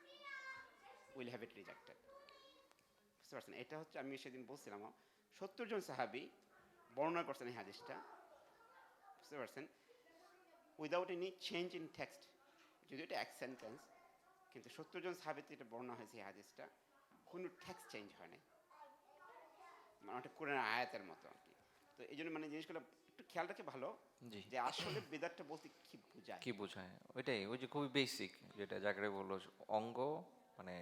will have it rejected. বুঝতে পারছেন? এটা হচ্ছে আমি সেদিন বলছিলাম 70 জন সাহাবী বর্ণনা করছেন এই হাদিসটা, বুঝতে পারছেন, without any change in text, যদিও এটা এক সেন্টেন্স, কিন্তু 70 জন সাহাবীতে এটা বর্ণনা হয়েছে এই হাদিসটা, কোনো টেক্সট চেঞ্জ হয় নাই, মানে একটা কোরআনের আয়াতের মতো আর কি। তো এই জন্য মানে জিনিসগুলো একটু খেয়াল রাখে ভালো, জি। যে আসলে বেদাতটা বলতে কি বোঝায়। কি বোঝায় ওইটাই, ওই যে খুবই বেসিক যেটা জাকরে বললো, অঙ্গ মানে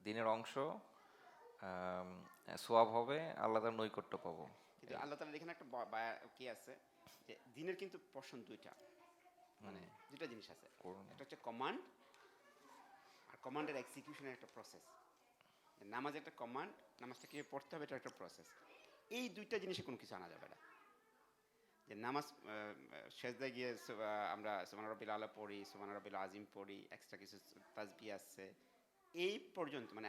দিনের অংশ, সোয়াব হবে, আল্লাহর নৈকট্য পাবো। কিন্তু এই আল্লাহ তাআলার এখানে একটা কি আছে, যে দিনের কিন্তু পোর্শন দুইটা, মানে দুইটা জিনিস আছে। করুন। একটা হচ্ছে কমান্ড, আর কমান্ডের এক্সিকিউশনের একটা প্রসেস। নামাজ একটা কমান্ড, নামাজটা কীভাবে পড়তে হবে এটা একটা প্রসেস। এই দুইটা জিনিসে কোনো কিছু আনা যাবে না। যে নামাজ সেজদায় গিয়ে আমরা সুবহান রাব্বিল আলা পড়ি, সুবহান রাব্বিল আজিম পড়ি, এক্সট্রা কিছু তাসবিহ আছে, এই পর্যন্ত মানে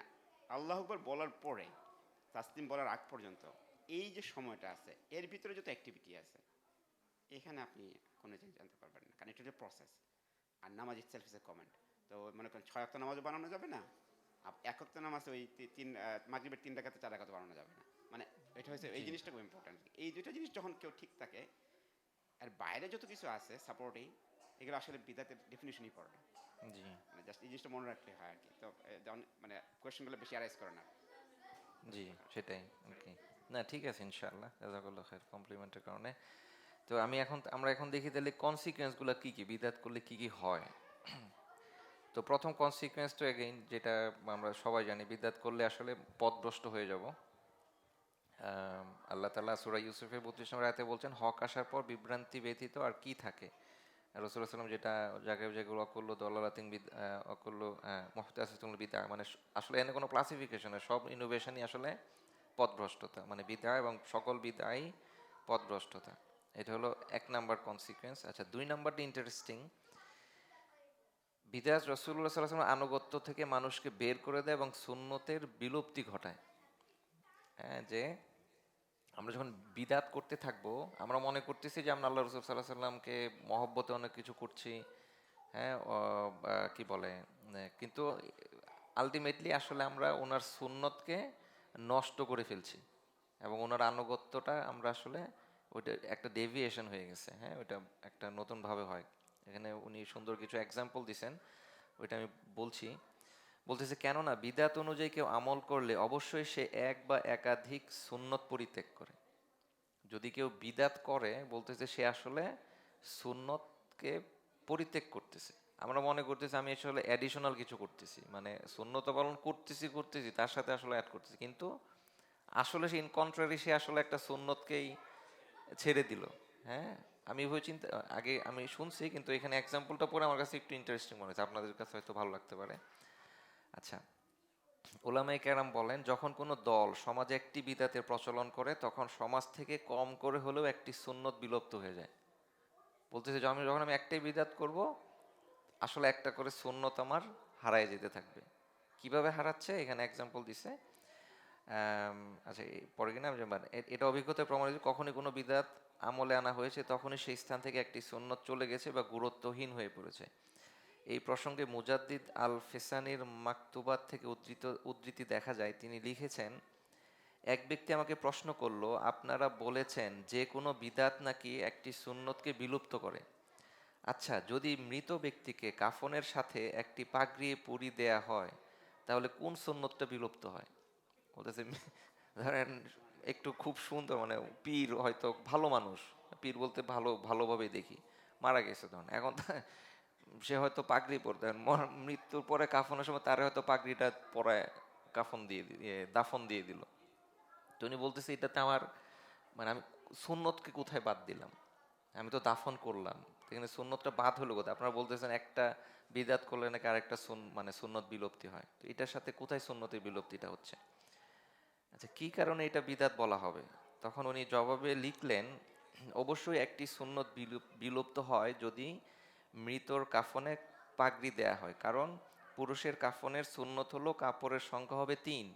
আল্লাহু আকবার বলার পরে তাসলিম বলার আগ পর্যন্ত এই যে সময়টা আছে, এর ভিতরে যত অ্যাক্টিভিটি আছে, এখানে আপনি কোনো জিনিস জানতে পারবেন না, কারণ এটা হচ্ছে প্রসেস। আর নামাজ ইটসেলফ ইজ এ কমেন্ট। তো মনে করেন 6 ওয়াক্ত নামাজও বানানো যাবে না, এক ওয়াক্ত নামাজ ওই মাগরিবের 3 রাকাতে 4 রাকাত বানানো যাবে না। মানে এটা হচ্ছে এই জি জিনিসটা খুব ইম্পর্টেন্ট। এই দুইটা জিনিস যখন কেউ ঠিক থাকে, আর বাইরে যত কিছু আছে সাপোর্টিং, এগুলো আসলে বিদাতের ডেফিনিশনই পড়ে না। জি মানে জাস্ট এই জিনিসটা মনে রাখলে হয় আর কি। তো মানে কোয়েশ্চেনগুলো বেশি অ্যারাইজ করে না। জি সেটাই আর কি। না ঠিক আছে, ইনশাআল্লাহ, জাযাকাল্লাহ খাইর কমপ্লিমেন্টের কারণে। তো আমরা এখন দেখি তাহলে কনসিকুয়েন্সগুলো কি কি, বিদাত করলে কি কি হয়। তো প্রথম কনসিকুয়েন্সটা এগেইন যেটা আমরা সবাই জানি, বিদাত করলে আসলে পথভ্রষ্ট হয়ে যাব। আল্লাহ তাআলা সূরা ইউসুফের 32 নম্বর আয়াতে বলছেন, হক আসার পর বিভ্রান্তি ব্যতীত আর কি থাকে। রাসূলুল্লাহ সাল্লাম যেটা জায়গায় জায়গায় অকুল্য দলালাতিন অকুল্য মুহতাসাতুল বিদআ, মানে আসলে এনে কোনো ক্লাসিফিকেশন নেই, সব ইনোভেশনই আসলে পথভ্রষ্টতা, মানে বিদআ এবং সকল বিদআই পথভ্রষ্টতা। এটা হলো 1 নাম্বার কনসিকুয়েন্স। আচ্ছা, 2 নাম্বারটা ইন্টারেস্টিং। বিদআত রাসূলুল্লাহ সাল্লাল্লাহু আলাইহি ওয়াসাল্লাম আনুগত্য থেকে মানুষকে বের করে দেয় এবং সুন্নতের বিলুপ্তি ঘটায়। হ্যাঁ, যে আমরা যখন বিদাত করতে থাকবো, আমরা মনে করতেছি যে আমরা আল্লাহ রসুল সাল্লাহ সাল্লামকে মহব্বতে অনেক কিছু করছি, হ্যাঁ, কি বলে, কিন্তু আলটিমেটলি আসলে আমরা ওনার সুন্নতকে নষ্ট করে ফেলছি, এবং ওনার আনুগত্যটা আমরা আসলে ওইটা একটা ডেভিয়েশন হয়ে গেছে। হ্যাঁ, ওইটা একটা নতুনভাবে হয়। এখানে উনি সুন্দর কিছু এক্সাম্পল দিছেন, ওইটা আমি বলছি। বলতেছে, কেননা বিদাত অনুযায়ী কেউ আমল করলে অবশ্যই সে এক বা একাধিক সুন্নত পরিত্যাগ করে। যদি কেউ বিদাত করে, বলতেছে সে আসলে সুন্নতকে পরিত্যাগ করতেছে। আমরা মনে করতেছি আমি আসলে অ্যাডিশনাল কিছু করতেছি, মানে সুন্নত পালন করতেছি তার সাথে আসলে অ্যাড করতেছি, কিন্তু আসলে সে ইন কন্ট্রারি, সে আসলে একটা সুন্নতকেই ছেড়ে দিল। হ্যাঁ, আমি ওই চিন্তা আগে আমি শুনছি, কিন্তু এখানে এক্সাম্পলটা পরে আমার কাছে একটু ইন্টারেস্টিং মনে হচ্ছে, আপনাদের কাছে হয়তো ভালো লাগতে পারে। আচ্ছা, উলামায়ে কেরাম বলেন যখন কোনো দল সমাজে একটি বিদাতের প্রচলন করে তখন সমাজ থেকে কম করে হলেও একটি সুন্নত বিলুপ্ত হয়ে যায়। বলতেছে যে আমি যখন আমি একটাই বিদাত করব, আসলে একটা করে সুন্নত আমার হারায় যেতে থাকবে। কিভাবে হারাচ্ছে এখানে এক্সাম্পল দিছে। আচ্ছা পরে কিনা আমি এটা অভিজ্ঞতায় প্রমাণিত, কখনই কোনো বিদাত আমলে আনা হয়েছে তখনই সেই স্থান থেকে একটি সুন্নত চলে গেছে বা গুরুত্বহীন হয়ে পড়েছে। এই প্রসঙ্গে মুজাদ্দিদ আল ফেসানির মাকতুবাত থেকে উদ্ধৃতি দেখা যায়। তিনি লিখেছেন, এক ব্যক্তি আমাকে প্রশ্ন করলো, আপনারা বলেছেন যে কোনো বিদাত নাকি একটি সুন্নতকে বিলুপ্ত করে। আচ্ছা, যদি মৃত ব্যক্তিকে কাফনের সাথে একটি পাগড়ি পরি দেয়া হয় তাহলে কোন সুন্নতটা বিলুপ্ত হয়? বলতেছে ধরেন একটু খুব সুন্দর মানে পীর হয়তো ভালো মানুষ, পীর বলতে ভালোভাবে দেখি, মারা গেছে ধরেন, এখন সে হয়তো পাগড়ি পরতেন, মৃত্যুর পরে কাফনের সময় তার হয়তো পাগড়িটা পরায় কাফন দিয়ে দাফন দিয়ে দিল। তো উনি বলতেছে এটাতে আমার মানে আমি সুন্নতকে কোথায় বাদ দিলাম? আমি তো দাফন করলাম, এখানে সুন্নতটা বাদ হলো কোথায়? আপনারা বলতেছেন একটা বিদাত করলে নাকি আরেকটা মানে সুন্নত বিলুপ্তি হয়, তো এটার সাথে কোথায় সুন্নতের বিলুপ্তিটা হচ্ছে? আচ্ছা, কি কারণে এটা বিদাত বলা হবে? তখন উনি জবাবে লিখলেন, অবশ্যই একটি সুন্নত বিলুপ্ত হয় যদি মৃতর কাফনে পাগড়ি দেয়া হয়, কারণ পুরুষের কাফনের সুন্নত হলো কাপড়ের সংখ্যা হবে 3,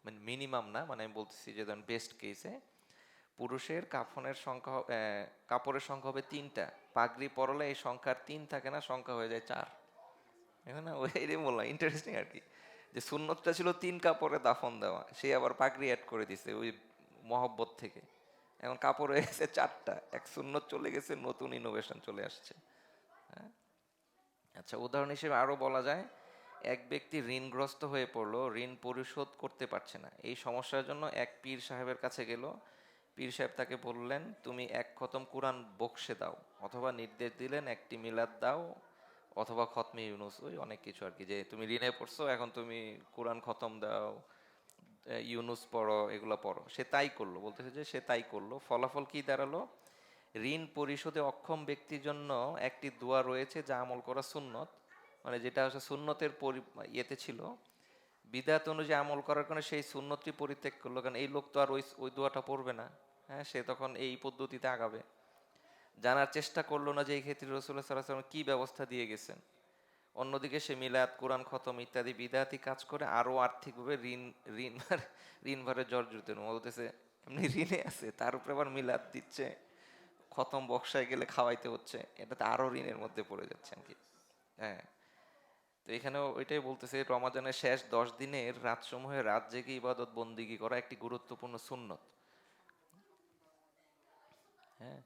মানে মিনিমাম না, মানে আমি বলতেছি যে ধরেন বেস্ট কেসে পুরুষের কাফনের সংখ্যা কাপড়ের সংখ্যা হবে 3টা, পাগড়ি পরলে এই সংখ্যার 3 থাকে না, সংখ্যা হয়ে যায় 4। এখন না ওই এটাই বললাম, ইন্টারেস্টিং আর কি, যে সুন্নতটা ছিল 3 কাপড়ে দাফন দেওয়া, সে আবার পাগড়ি অ্যাড করে দিছে ওই মহব্বত থেকে, এখন কাপড় হয়ে গেছে 4টা, এক সুন্নত চলে গেছে, নতুন ইনোভেশন চলে আসছে। হ্যাঁ। আচ্ছা, উদাহরণ হিসেবে আরো বলা যায়, এক ব্যক্তি ঋণগ্রস্ত হয়ে পড়লো, ঋণ পরিশোধ করতে পারছে না। এই সমস্যার জন্য এক পীর সাহেবের কাছে গেল। পীর সাহেব তাকে বললেন, তুমি এক খতম কুরআন বকশে দাও, অথবা নির্দেশ দিলেন একটি মিলাদ দাও, অথবা খতমে ইউনুস, ওই অনেক কিছু আর কি, যে তুমি ঋণে পড়ছো এখন তুমি কোরআন খতম দাও, ইউনুস পড়ো, এগুলো পড়ো। সে তাই করলো, বলতেছে যে সে তাই করলো। ফলাফল কি দাঁড়ালো? ঋণ পরিশোধে অক্ষম ব্যক্তির জন্য একটি দোয়া রয়েছে যা আমল করা সুন্নত, মানে যেটা হচ্ছে সুন্নতের ইয়েতে ছিল, বিদাত অনুযায়ী আমল করার কারণে সেই সুন্নতটি পরিত্যাগ করলো, কারণ এই লোক তো আর ওই ওই দোয়াটা পড়বে না। হ্যাঁ, সে তখন এই পদ্ধতিতে আগাবে। জানার চেষ্টা করলো না যে এই ক্ষেত্রে রাসূলুল্লাহ সাল্লাল্লাহু আলাইহি ওয়াসাল্লাম কি ব্যবস্থা দিয়ে গেছেন। অন্যদিকে সে মিলাদ, কোরআন খতম ইত্যাদি বিদাতি কাজ করে আরো আর্থিকভাবে ঋণ ঋণ ভারে জর্জরিত বলতেছে, এমনি ঋণে আছে, তার উপরে আবার মিলাদ দিচ্ছে, খতম বক্সায় গেলে খাওয়াইতে হচ্ছে, এটাতে আরো ঋণের মধ্যে পড়ে যাচ্ছে আর কি। হ্যাঁ। তো এখানেও ওইটাই বলতেছে, রমাজানের শেষ 10 দিনের রাতসমূহে রাত জেগে ইবাদত বন্দিগি করা একটি গুরুত্বপূর্ণ সুন্নত। হ্যাঁ।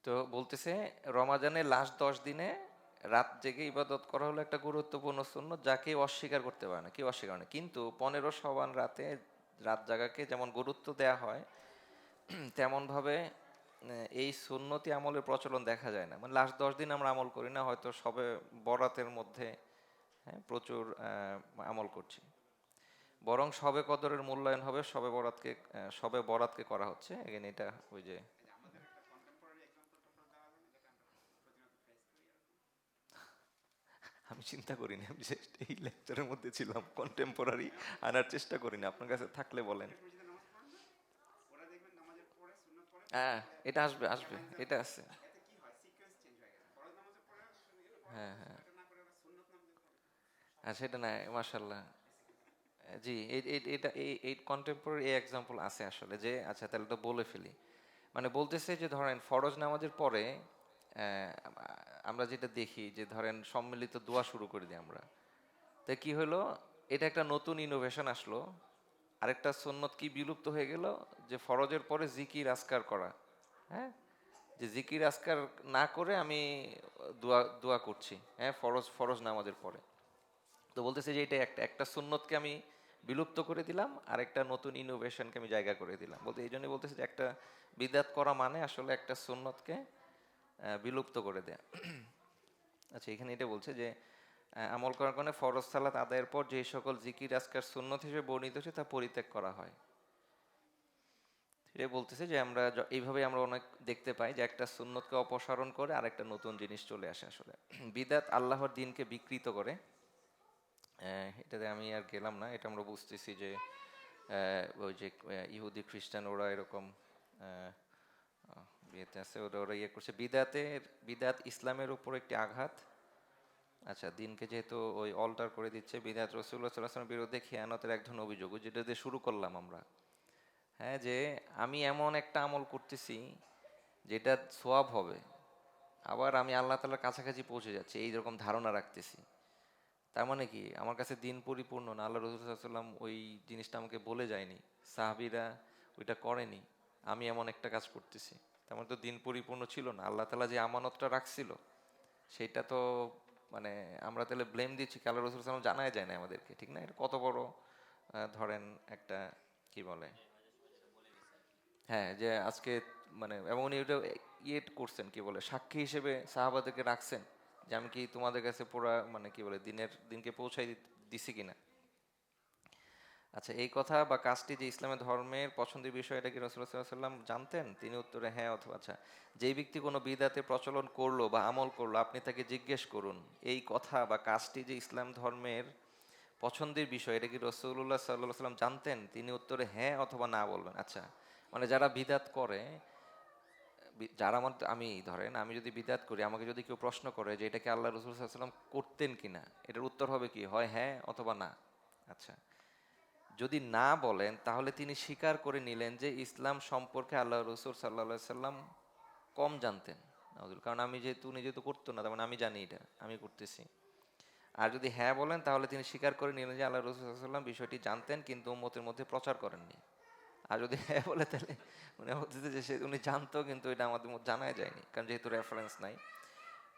তো বলতেছে রমাজানের লাস্ট 10 দিনে রাত জেগে ইবাদত করা হলো একটা গুরুত্বপূর্ণ সুন্নত, যা কেউ অস্বীকার করতে পারে না, কেউ অস্বীকার করে না। কিন্তু 15 শাবান রাতে রাত জাগাকে যেমন গুরুত্ব দেয়া হয়, তেমন ভাবে এই সুন্নতি আমলের প্রচলন দেখা যায় না। মানে লাস্ট 10 দিন আমরা আমল করি না, হয়তো সবে বরাতের মধ্যে হ্যাঁ প্রচুর আমল করছি। বরং সবে কদরের মূল্যায়ন হবে সবে বরাতকে করা হচ্ছে। এগেন এটা ওই যে এই যে আমাদের একটা কন্টেম্পোরারি এক্সাম্পল দেওয়া যাবে না, যেটা আমরা প্রতিনিয়ত ফেস করি এরকম। আমি চিন্তা করিনি, আমি জাস্ট এই লেকচারের মধ্যে ছিলাম, কন্টেম্পোরারি আনার চেষ্টা করিনি, আপনার কাছে থাকলে বলেন। আপনি মসজিদে নামাজ পড়েন না, ওরা দেখবেন নামাজের পরে সুন্নাত পড়ে, হ্যাঁ, পরে এটা আসবে একটা আসবে, লাইন দেওয়া এটা থাকে। আছে। এতে কি হয়, সিকোয়েন্স চেঞ্জ হয়ে গেছে, ফরজ নামাজে পড়ে ফরজ হ্যাঁ নামাজ হ্যাঁ। এটা না করে ওরা সুন্নাত নামাজে পড়ে। আচ্ছা, এটা না, মাশাল্লাহ। জি, এটা এই কন্টেম্পোরারি এই এক্সাম্পল আছে আসলে, যে আচ্ছা তাহলে তো বলে ফেলি। মানে বলতেছে যে ধরেন ফরজ নামাজের পরে আহ, আমরা যেটা দেখি যে ধরেন সম্মিলিত দোয়া শুরু করে দিই আমরা, তা কি হলো, এটা একটা নতুন ইনোভেশন আসলো। আরেকটা সুন্নত কি বিলুপ্ত হয়ে গেল, যে ফরজের পরে জিকির আজকার করা। হ্যাঁ, যে জিকির আজকার না করে আমি দোয়া দোয়া করছি, হ্যাঁ, ফরজ ফরজ নামাজের পরে। তো বলতেছে যে এটা একটা একটা সুন্নতকে আমি বিলুপ্ত করে দিলাম, আর একটা নতুন ইনোভেশনকে আমি জায়গা করে দিলাম। বলতে এই জন্যই বলতেছে যে একটা বিদাত করা মানে আসলে একটা সুন্নতকে বিলুপ্ত করে দেয়া। আচ্ছা, এখানে এটা বলছে যে আমল করার কারণে ফরজ সালাত আদায়ের পর যে সকল জিকির আজকার সুন্নত হিসেবে বর্ণিত হচ্ছে তা পরিত্যাগ করা হয়। এটা বলতেছে যে আমরা এইভাবে আমরা অনেক দেখতে পাই যে একটা সুন্নতকে অপসারণ করে আরেকটা নতুন জিনিস চলে আসে আসলে। বিদাত আল্লাহর দিনকে বিকৃত করে। এটাতে আমি আর গেলাম না, এটা আমরা বুঝতেছি যে ওই যে ইহুদি খ্রিস্টান ওরা এরকম আহ, বিয়েতে আছে, ওরা ওরা ইয়ে করছে বিদাত ইসলামের উপর একটি আঘাত। আচ্ছা, দিনকে যেহেতু ওই অল্টার করে দিচ্ছে, বিদাত রসুল্লাহ সাল্লাহ আসলামের বিরুদ্ধে খেয়ানতের এক ধরনের অভিযোগ, ওই যেটা দিয়ে শুরু করলাম আমরা। হ্যাঁ, যে আমি এমন একটা আমল করতেছি যেটা সোয়াব হবে, আবার আমি আল্লাহ তাআলার কাছাকাছি পৌঁছে যাচ্ছি এই রকম ধারণা রাখতেছি। তার মানে কি আমার কাছে দিন পরিপূর্ণ না? আল্লাহ রসুল সাল্লাল্লাহু আলাইহি ওয়াসাল্লাম ওই জিনিসটা আমাকে বলে যায়নি, সাহাবীরা ওইটা করেনি, আমি এমন একটা কাজ করতেছি, তার মানে তো দিন পরিপূর্ণ ছিল না। আল্লাহ তাআলা যে আমানতটা রাখছিল সেটা তো মানে আমরা তাহলে ব্লেম দিচ্ছি কি আল্লাহ রসুল সাল্লাম জানাই যায় না আমাদেরকে, ঠিক না? এটা কত বড় ধরেন একটা কি বলে, হ্যাঁ, যে আজকে মানে এবং উনি ওটা ইয়ে করছেন কি বলে সাক্ষী হিসেবে সাহাবাদেরকে রাখছেন যে আমি কি তোমাদের কাছে পুরা মানে কি বলে দিনকে পৌঁছাই দিছি কিনা। আচ্ছা, এই কথা বা কাজটি যে ইসলামের ধর্মের পছন্দের বিষয়, এটা কি রাসূলুল্লাহ সাল্লাল্লাহু আলাইহি ওয়াসাল্লাম জানতেন? তিনি উত্তরে হ্যাঁ অথবা আচ্ছা। যেই ব্যক্তি কোনো বিদআতের প্রচলন করলো বা আমল করলো, আপনি তাকে জিজ্ঞেস করুন এই কথা বা কাজটি যে ইসলাম ধর্মের পছন্দের বিষয়, এটা কি রাসূলুল্লাহ সাল্লাল্লাহু আলাইহি ওয়াসাল্লাম জানতেন? তিনি উত্তরে হ্যাঁ অথবা না বলবেন। আচ্ছা, মানে যারা বিদআত করে, যারা আমি ধরেন আমি যদি বিদআত করি, আমাকে যদি কেউ প্রশ্ন করে যে এটা কি আল্লাহ রাসূল সাল্লাল্লাহু আলাইহি ওয়াসাল্লাম করতেন কিনা, এটার উত্তর হবে কি হয় হ্যাঁ অথবা না। আচ্ছা, যদি না বলেন তাহলে তিনি স্বীকার করে নিলেন যে ইসলাম সম্পর্কে আল্লাহ রসুল সাল্লাহ সাল্লাম কম জানতেন। নাউজুবিল্লাহ। কারণ আমি যেহেতু উনি যেহেতু করতো না, তার মানে আমি জানি এটা, আমি করতেছি। আর যদি হ্যাঁ বলেন তাহলে তিনি স্বীকার করে নিলেন যে আল্লাহ রসুল সাল্লাম বিষয়টি জানতেন কিন্তু উম্মতের মধ্যে প্রচার করেননি। আর যদি হ্যাঁ বলে তাহলে উনি বলতেছে যে উনি জানতো কিন্তু এটা আমাদের মধ্যে জানাই যায়নি, কারণ যেহেতু রেফারেন্স নাই।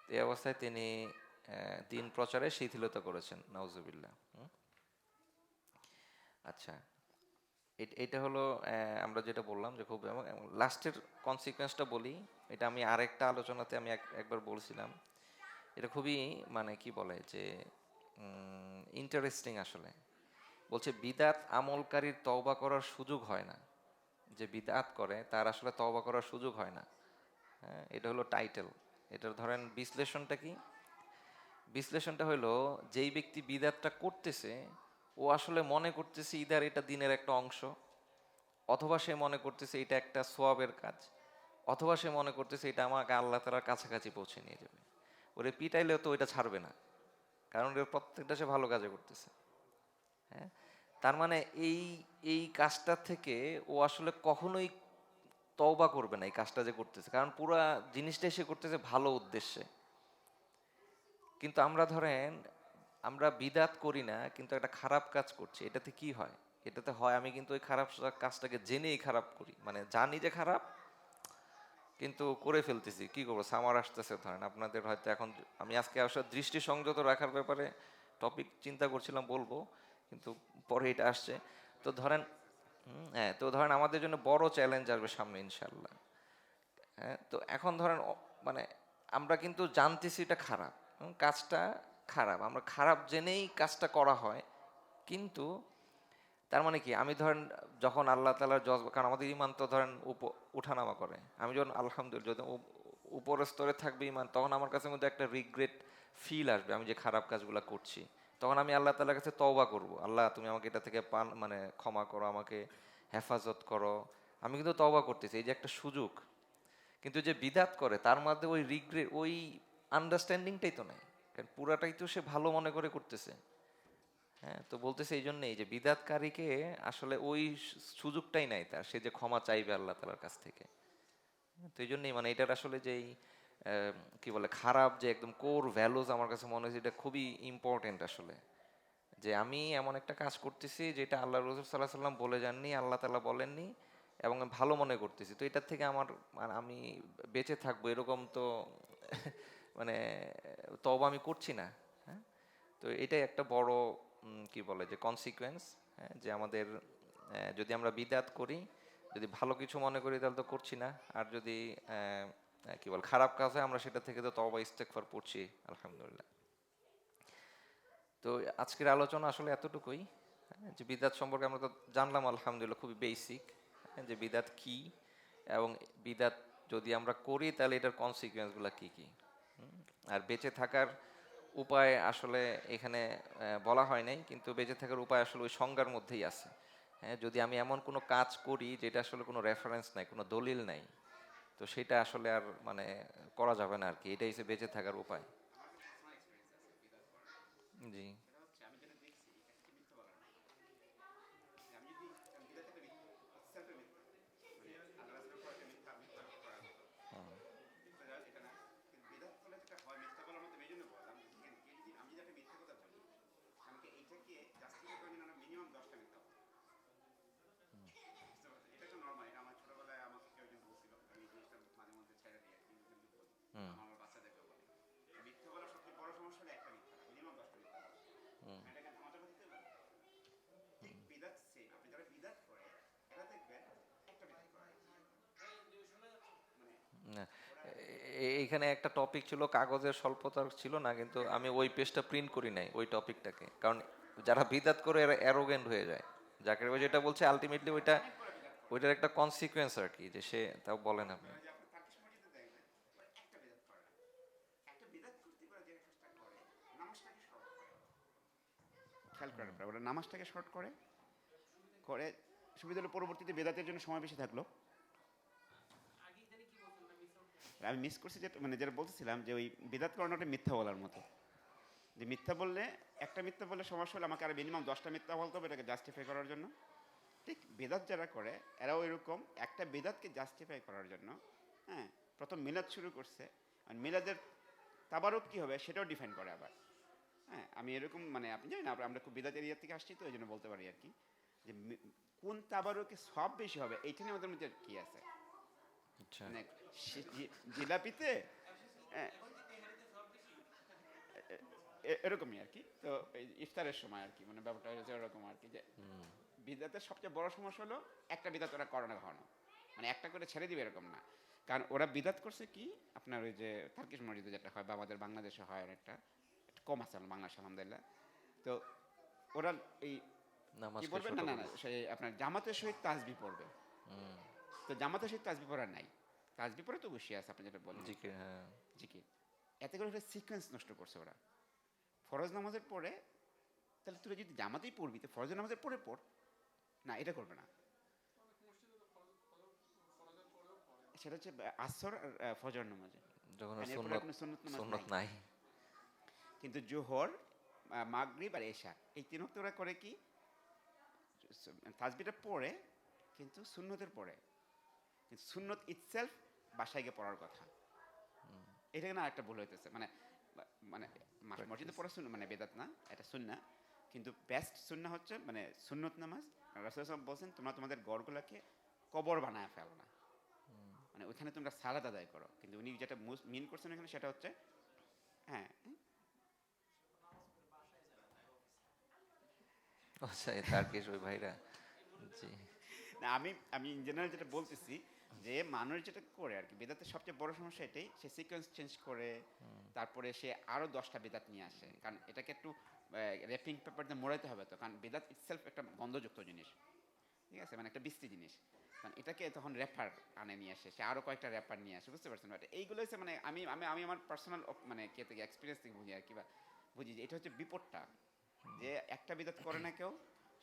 তো এই অবস্থায় তিনি দিন প্রচারে শিথিলতা করেছেন, নাউজুবিল্লাহ। আচ্ছা, এটা হলো আমরা যেটা বললাম যে খুব লাস্টের কনসিকোয়েন্সটা বলি। এটা আমি আরেকটা আলোচনাতে আমি একবার বলছিলাম। এটা খুবই মানে কি বলে যে ইন্টারেস্টিং আসলে। বলছে বিদাত আমলকারীর তওবা করার সুযোগ হয় না। যে বিদাত করে তার আসলে তওবা করার সুযোগ হয় না। হ্যাঁ, এটা হলো টাইটেল। এটার ধরেন বিশ্লেষণটা কি? বিশ্লেষণটা হলো যেই ব্যক্তি বিদাতটা করতেছে ও আসলে মনে করতেছে ইদার এটা দিনের একটা অংশ, অথবা সে মনে করতেছে এটা একটা সোয়াবের কাজ, অথবা সে মনে করতেছে এটা আমাকে আল্লাহ তাআলার কাছাকাছি পৌঁছে নিয়ে যাবে। ওরে পিটাইলেও তো ওইটা ছাড়বে না, কারণ ওর প্রত্যেকটা সে ভালো কাজে করতেছে। হ্যাঁ, তার মানে এই এই কাজটা থেকে ও আসলে কখনোই তওবা করবে না এই কাজটা যে করতেছে, কারণ পুরা জিনিসটাই সে করতেছে ভালো উদ্দেশ্যে। কিন্তু আমরা ধরেন আমরা বিদাত করি না কিন্তু একটা খারাপ কাজ করছি, এটাতে কি হয়? এটাতে হয় আমি কিন্তু ওই খারাপ কাজটাকে জেনেই খারাপ করি, মানে জানি যে খারাপ কিন্তু করে ফেলতেছি। কি করবো, সামার আসতেছে ধরেন আপনাদের হয়তো এখন, আমি আজকে আসলে দৃষ্টি সংযত রাখার ব্যাপারে টপিক চিন্তা করছিলাম বলবো, কিন্তু পরে এটা আসছে। তো ধরেন হ্যাঁ, তো ধরেন আমাদের জন্য বড় চ্যালেঞ্জ আসবে সামনে ইনশাল্লাহ। হ্যাঁ, তো এখন ধরেন মানে আমরা কিন্তু জানতেছি এটা খারাপ, কাজটা খারাপ, আমরা খারাপ জেনেই কাজটা করা হয়। কিন্তু তার মানে কি আমি ধরেন যখন আল্লাহ তাআলার কারণ আমাদের ইমান তো ধরেন উঠানামা করে, আমি যখন আলহামদুলিল্লাহ যখন উপরের স্তরে থাকবে ইমান, তখন আমার কাছে মধ্যে একটা রিগ্রেট ফিল আসবে আমি যে খারাপ কাজগুলো করছি। তখন আমি আল্লাহ তাআলার কাছে তওবা করব, আল্লাহ তুমি আমাকে এটা থেকে মানে ক্ষমা করো, আমাকে হেফাজত করো। আমি কিন্তু তওবা করতেছি, এই যে একটা সুযোগ। কিন্তু যে বিদাত করে তার মধ্যে ওই রিগ্রেট, ওই আন্ডারস্ট্যান্ডিংটাই তো নাই, কারণ পুরাটাই তো সে ভালো মনে করে করতেছে। হ্যাঁ, তো বলতেছে এই জন্যই যে বিদাতকারীকে আসলে ওই সুযোগটাই নাই তার, সে যে ক্ষমা চাইবে আল্লাহ তাআলার কাছ থেকে। তো এই জন্যই মানে এটার আসলে যেই কি বলে খারাপ যে একদম কোর ভ্যালুজ, আমার কাছে মনে হয়েছে এটা খুবই ইম্পর্টেন্ট আসলে। যে আমি এমন একটা কাজ করতেছি যেটা আল্লাহ রসুল সাল্লাহ সাল্লাম বলে যাননি, আল্লাহ তাআলা বলেননি, এবং আমি ভালো মনে করতেছি, তো এটার থেকে আমার মানে আমি বেঁচে থাকবো এরকম তো মানে তওবা আমি করছি না। হ্যাঁ, তো এটাই একটা বড় কি বলে যে কনসিকুয়েন্স। হ্যাঁ, যে আমাদের যদি আমরা বিদাত করি, যদি ভালো কিছু মনে করি তাহলে তো করছি না, আর যদি কি বল খারাপ কাজ হয় আমরা সেটা থেকে তো তওবা ইস্তেগফার পড়ছি আলহামদুলিল্লাহ। তো আজকের আলোচনা আসলে এতটুকুই। হ্যাঁ, যে বিদাত সম্পর্কে আমরা তো জানলাম আলহামদুলিল্লাহ খুবই বেসিক, যে বিদাত কি, এবং বিদাত যদি আমরা করি তাহলে এটার কনসিকুয়েন্সগুলো কি কি। আর বেঁচে থাকার উপায় আসলে এখানে বলা হয় নাই, কিন্তু বেঁচে থাকার উপায় আসলে ওই সংজ্ঞার মধ্যেই আছে। হ্যাঁ, যদি আমি এমন কোনো কাজ করি যেটা আসলে কোনো রেফারেন্স নাই, কোনো দলিল নাই, তো সেটা আসলে আর মানে করা যাবে না আর কি। এটাই হচ্ছে বেঁচে থাকার উপায়। জি। এটা হচ্ছে আমি যেটা দেখছি এটা হচ্ছে মিথ্যা বলার মতো। যে আমি যদি বিদাত একটা মিথ্যা itself a মিথ্যা মানে আল্লাহ রাসূলের উপর একটা মিথ্যা মিথ্যা করার মতো হুম, মিথ্যা জাস্ট এটা না, কিন্তু বিদাত করলে যেটা হয় মিথ্যা বলার মতো। এই জন্য বললাম যে দেখেন কে যদি আমি যদি একটা মিথ্যা কথা বলি আমাকে এইটাকে জাস্টিফাই করার জন্য মিনিমাম 10টা মিথ্যা বলবো। বুঝতে পারছেন? এটা তো নর্মাল, এটা আমার ছোটবেলায় আমাকে কেউ একজন বলছিল, আমি এই জিনিসটা মাঝে মধ্যে ছেড়ে দিই আর কি, কিন্তু বলি হুম, আমার বাচ্চাদেরকে বলি মিথ্যা বলার সবচেয়ে বড় সমস্যা হলো একটা মিথ্যা না, মিনিমাম 10টা মিথ্যা বলা। হুম, এটাকে ধামাচাপা দিতে পারবো। ঠিক বিদাত সেম, আপনি যারা বিদাত করে এরা দেখবেন একটা বিদাত করে মানে না, ওরা এইখানে একটা টপিক ছিল, কাগজের স্বল্পতার ছিল না, কিন্তু আমি ওই পেজটা প্রিন্ট করি নাই ওই টপিকটাকে, কারণ যারা বিদাত করে এরা অ্যারোগেন্ট হয়ে যায়। জাকির ভাই যেটা বলছে আলটিমেটলি ওইটা, অনেকগুলো বিদাত করে। ওইটার একটা কনসিকুয়েন্স আর কি, যে সে তাও বলেন আপনি। ওরা যে আপনার তার্কিশ মসজিদে দেখবেন ওরা একটা বিদাত করে না, একটা বিদাত করতে পারে যে কাজটা করে নামাজটাকে শর্ট করে। খেয়াল করার পরে ওরা নামাজটাকে শর্ট করে করে সুবিধা হলো পরবর্তীতে বেদাতের জন্য সময় বেশি থাকলো। আর আমি মিস করছি যেটা মানে যেটা বলতেছিলাম যে ওই বেদাত করানোটা মিথ্যা বলার মতো। যে মিথ্যা বললে একটা মিথ্যা বললে সমস্যা হলে আমাকে আর মিনিমাম 10টা মিথ্যা বলতে হবে এটাকে জাস্টিফাই করার জন্য। ঠিক বেদাত যারা করে এরাও এরকম একটা বেদাতকে জাস্টিফাই করার জন্য, হ্যাঁ, প্রথম মিলাদ শুরু করছে। আর মিলাদের তাবারক কী হবে সেটাও ডিফাইন করে আবার। হ্যাঁ, আমি এরকম মানে আপনি জানেন আমরা খুব বেদাত এরিয়া থেকে আসছি তো এই জন্য বলতে পারি আর কি, যে কোন তাবারকে সব বেশি হবে এইটা নিয়ে আমাদের মধ্যে কি আছে। আচ্ছা। মানে জিলাপিতে হ্যাঁ, এরকমই আর কি। তো এই ইফতারের সময় আর কি মানে ব্যাপারটা হয়েছে এরকম আর কি, যে হুম, বিদাতের সবচেয়ে বড় সমস্যা হলো একটা বিদাত ওরা করে না কখনো, মানে একটা করে ছেড়ে দিবে এরকম না। কারণ ওরা বিদাত করছে কি আপনার ওই যে তার্কিশ মসজিদে যেটা হয় বা আমাদের বাংলাদেশে হয় অনেকটা, একটু কম আছে বাংলাদেশ আলহামদুলিল্লাহ। তো ওরা এই কি নামাজকে বলবেন ছোট না না না করে। সেই আপনার জামাতের সহিত তাসবি পড়বে। হুম, তো জামাতের সহিত তাসবি পড়ার নাই, তাসবি পড়ে তো বসে আছে আপনি যেটা বললেন জিকির, হ্যাঁ। জিকির। এতে করে একটা সিকোয়েন্স নষ্ট করছে ওরা। ফরজ নামাজের পরে তাহলে তুই যদি জামাতেই পড়বি তো ফরজ নামাজের পরে পড়, না এটা করবে না। সেটা হচ্ছে আসর আর ফজর নামাজে, যখন ওর কারণ এরপরে আর সুন্নত, কোনো সুন্নত নামাজ সুন্নত নাই। নাই। কিন্তু জোহর মাগরিব আর এশা এই তিন ওয়াক্ত ওরা করে কি তাসবিটা পড়ে কিন্তু সুন্নতের পড়ে, কিন্তু সুন্নত ইটসেলফ বাসায় গিয়ে পড়ার কথা। এটা না একটা ভুল হইতেছে মানে মানে মসজিদে পড়া সুন্নাহ মানে বেদাত না, এটা সুন্নাহ। কিন্তু বেস্ট সুন্নাহ হচ্ছে মানে সুন্নত নামাজ। রাসূল সাল্লাল্লাহু বলছেন তোমরা তোমাদের গড়গুলোকে কবর বানায় ফেলো না, মানে ওইখানে তোমরা সালাত আদায় করো। কিন্তু উনি যেটা মিন করছেন এখানে সেটা হচ্ছে হ্যাঁ আচ্ছা, এই তার্কিশ ওই ভাইরা। জি। না আমি আমি ইন জেনারেল যেটা বলতেছি যে মানুষ যেটা করে আর কি বেদাতের সবচেয়ে বড় সমস্যা এটাই, সে সিকোয়েন্স চেঞ্জ করে তারপরে সে আরও 10টা বেদাত নিয়ে আসে। কারণ এটাকে একটু র্যাপিং পেপার দিয়ে মোড়াইতে হবে তো, কারণ বেদাত ইটসেলফ একটা গন্ধযুক্ত জিনিস, ঠিক আছে, মানে একটা বিশ্রী জিনিস। কারণ এটাকে তখন র্যাপার আনে নিয়ে আসে, সে আরও কয়েকটা র্যাপার নিয়ে আসে, বুঝতে পারছেন? বাট এইগুলো হচ্ছে মানে আমি আমি আমি আমার পার্সোনাল মানে কে থেকে এক্সপিরিয়েন্স থেকে বুঝি আর কি, বা বুঝি যে এটা হচ্ছে বিপদটা, যে একটা বিদাত করে না কেউ,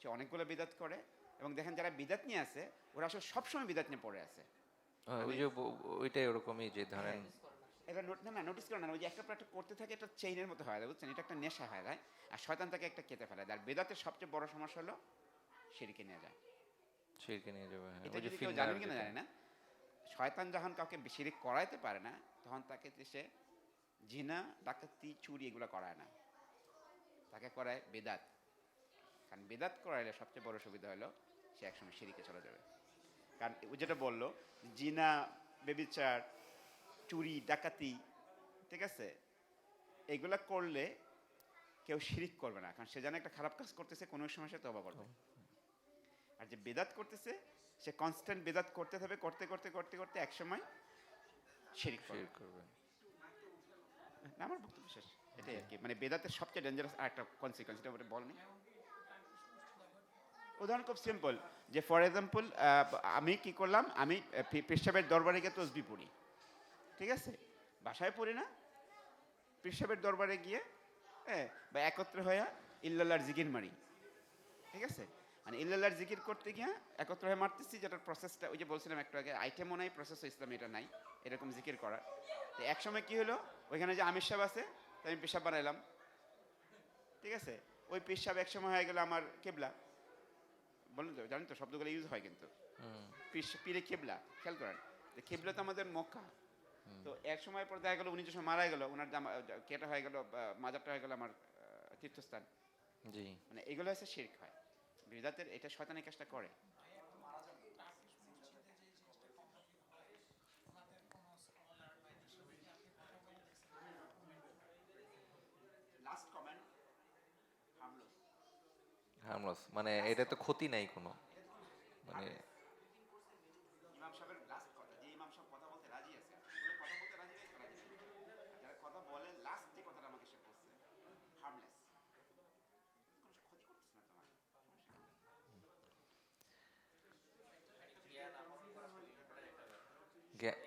সে অনেকগুলো বিদাত করে। এবং দেখেন যারা বিদাত নিয়ে আসে ওরা আসলে সবসময় বিদাত নিয়ে পড়ে আছে। ওই মানে যে ওইটাই ওরকমই, যে ধরেন। হ্যাঁ, এটা না না নোটিস করে না, ওই যে একটা পর একটা করতে থাকে, এটা চেইনের মতো হয় যায়, বুঝছেন? এটা একটা নেশা হয় যায় আর শয়তান তাকে একটা কেটে ফেলে দেয়। আর বেদাতের সবচেয়ে বড় সমস্যা হলো শিরকে নিয়ে যায়। শিরকে নিয়ে যাবে, হ্যাঁ, এটা ওই যে যদি কেউ ফিন্নার জানেন কিনা যেটা। জানে না, শয়তান যখন কাউকে শিরিক করাইতে পারে না তখন তাকে সে জিনা ডাকাতি চুরি এগুলো করায় না, তাকে করায় বেদাত। কারণ বেদাত করাইলে সবচেয়ে বড় সুবিধা হলো সে একসময় শিরিকে চলে যাবে। কারণ ও যেটা বললো জিনা, বেবিচার, চুরি, ডাকাতি, ঠিক আছে, এগুলা করলে কেউ শিরিক করবে না, কারণ সে জানে একটা খারাপ কাজ করতেছে, কোনো এক সময় সে তওবা করবে। আর যে বেদাত করতেছে সে কনস্ট্যান্ট বেদাত করতে থাকবে, করতে করতে করতে করতে এক সময় শিরিক শির করবে। করবে। না, আমার বক্তব্য শেষ। এটাই আর কি, মানে বেদাতের সবচেয়ে ডেঞ্জারাস আর একটা কনসিকোয়েন্স, এটা বলেনি। উদাহরণ খুব সিম্পল, যে ফর এক্সাম্পল আমি কি করলাম, আমি পেশাবের দরবারে গিয়ে তসবি পড়ি, ঠিক আছে, বাসায় পড়ি না, পেশাবের দরবারে গিয়ে হ্যাঁ, বা একত্র হয়ে ইল্লাল্লাহর জিকির মারি, ঠিক আছে? মানে ইল্লাল্লাহর জিকির করতে গিয়ে একত্র হয়ে মারতেছি, যেটার প্রসেসটা ওই যে বলছিলাম একটু আগে, আইটেমও নাই, প্রসেসও ইসলামে এটা নাই এরকম জিকির করার। তো এক সময় কি হলো, ওইখানে যে আমির সাহেব আছে, তো আমি পেশাব বানাইলাম, ঠিক আছে? ওই পেশাব এক সময় হয়ে গেল আমার কেবলা। বলেন তো, জানেন তো শব্দগুলো ইউজ হয় কিন্তু, হুম, পীরে কেবলা, খেয়াল করেন। তো কেবলা তো আমাদের মক্কা। তো এক সময় পর দেখা গেল উনি যে সময় মারা গেল, ওনার কেটা হয়ে গেল, মাজারটা হয়ে গেল আমার তীর্থস্থান। জি। মানে এগুলো হচ্ছে শিরক হয়, বিদাতের, এটা শয়তানি কাজটা করে। Last comment, harmless. হার্মলেস মানে এটা তো ক্ষতি নাই কোনো, মানে ইমাম সাহেবের লাস্ট কথা, যে ইমাম সাহেব কথা বলতে রাজি আছে, উনি কথা বলতে রাজি নেই তো রাজি নেই। আর যারা কথা বলে, লাস্ট যে কথাটা আমাকে সে বলছে, হার্মলেস, কোনো ক্ষতি করতেছে না তোমার, সমস্যা কি? জ্ঞা-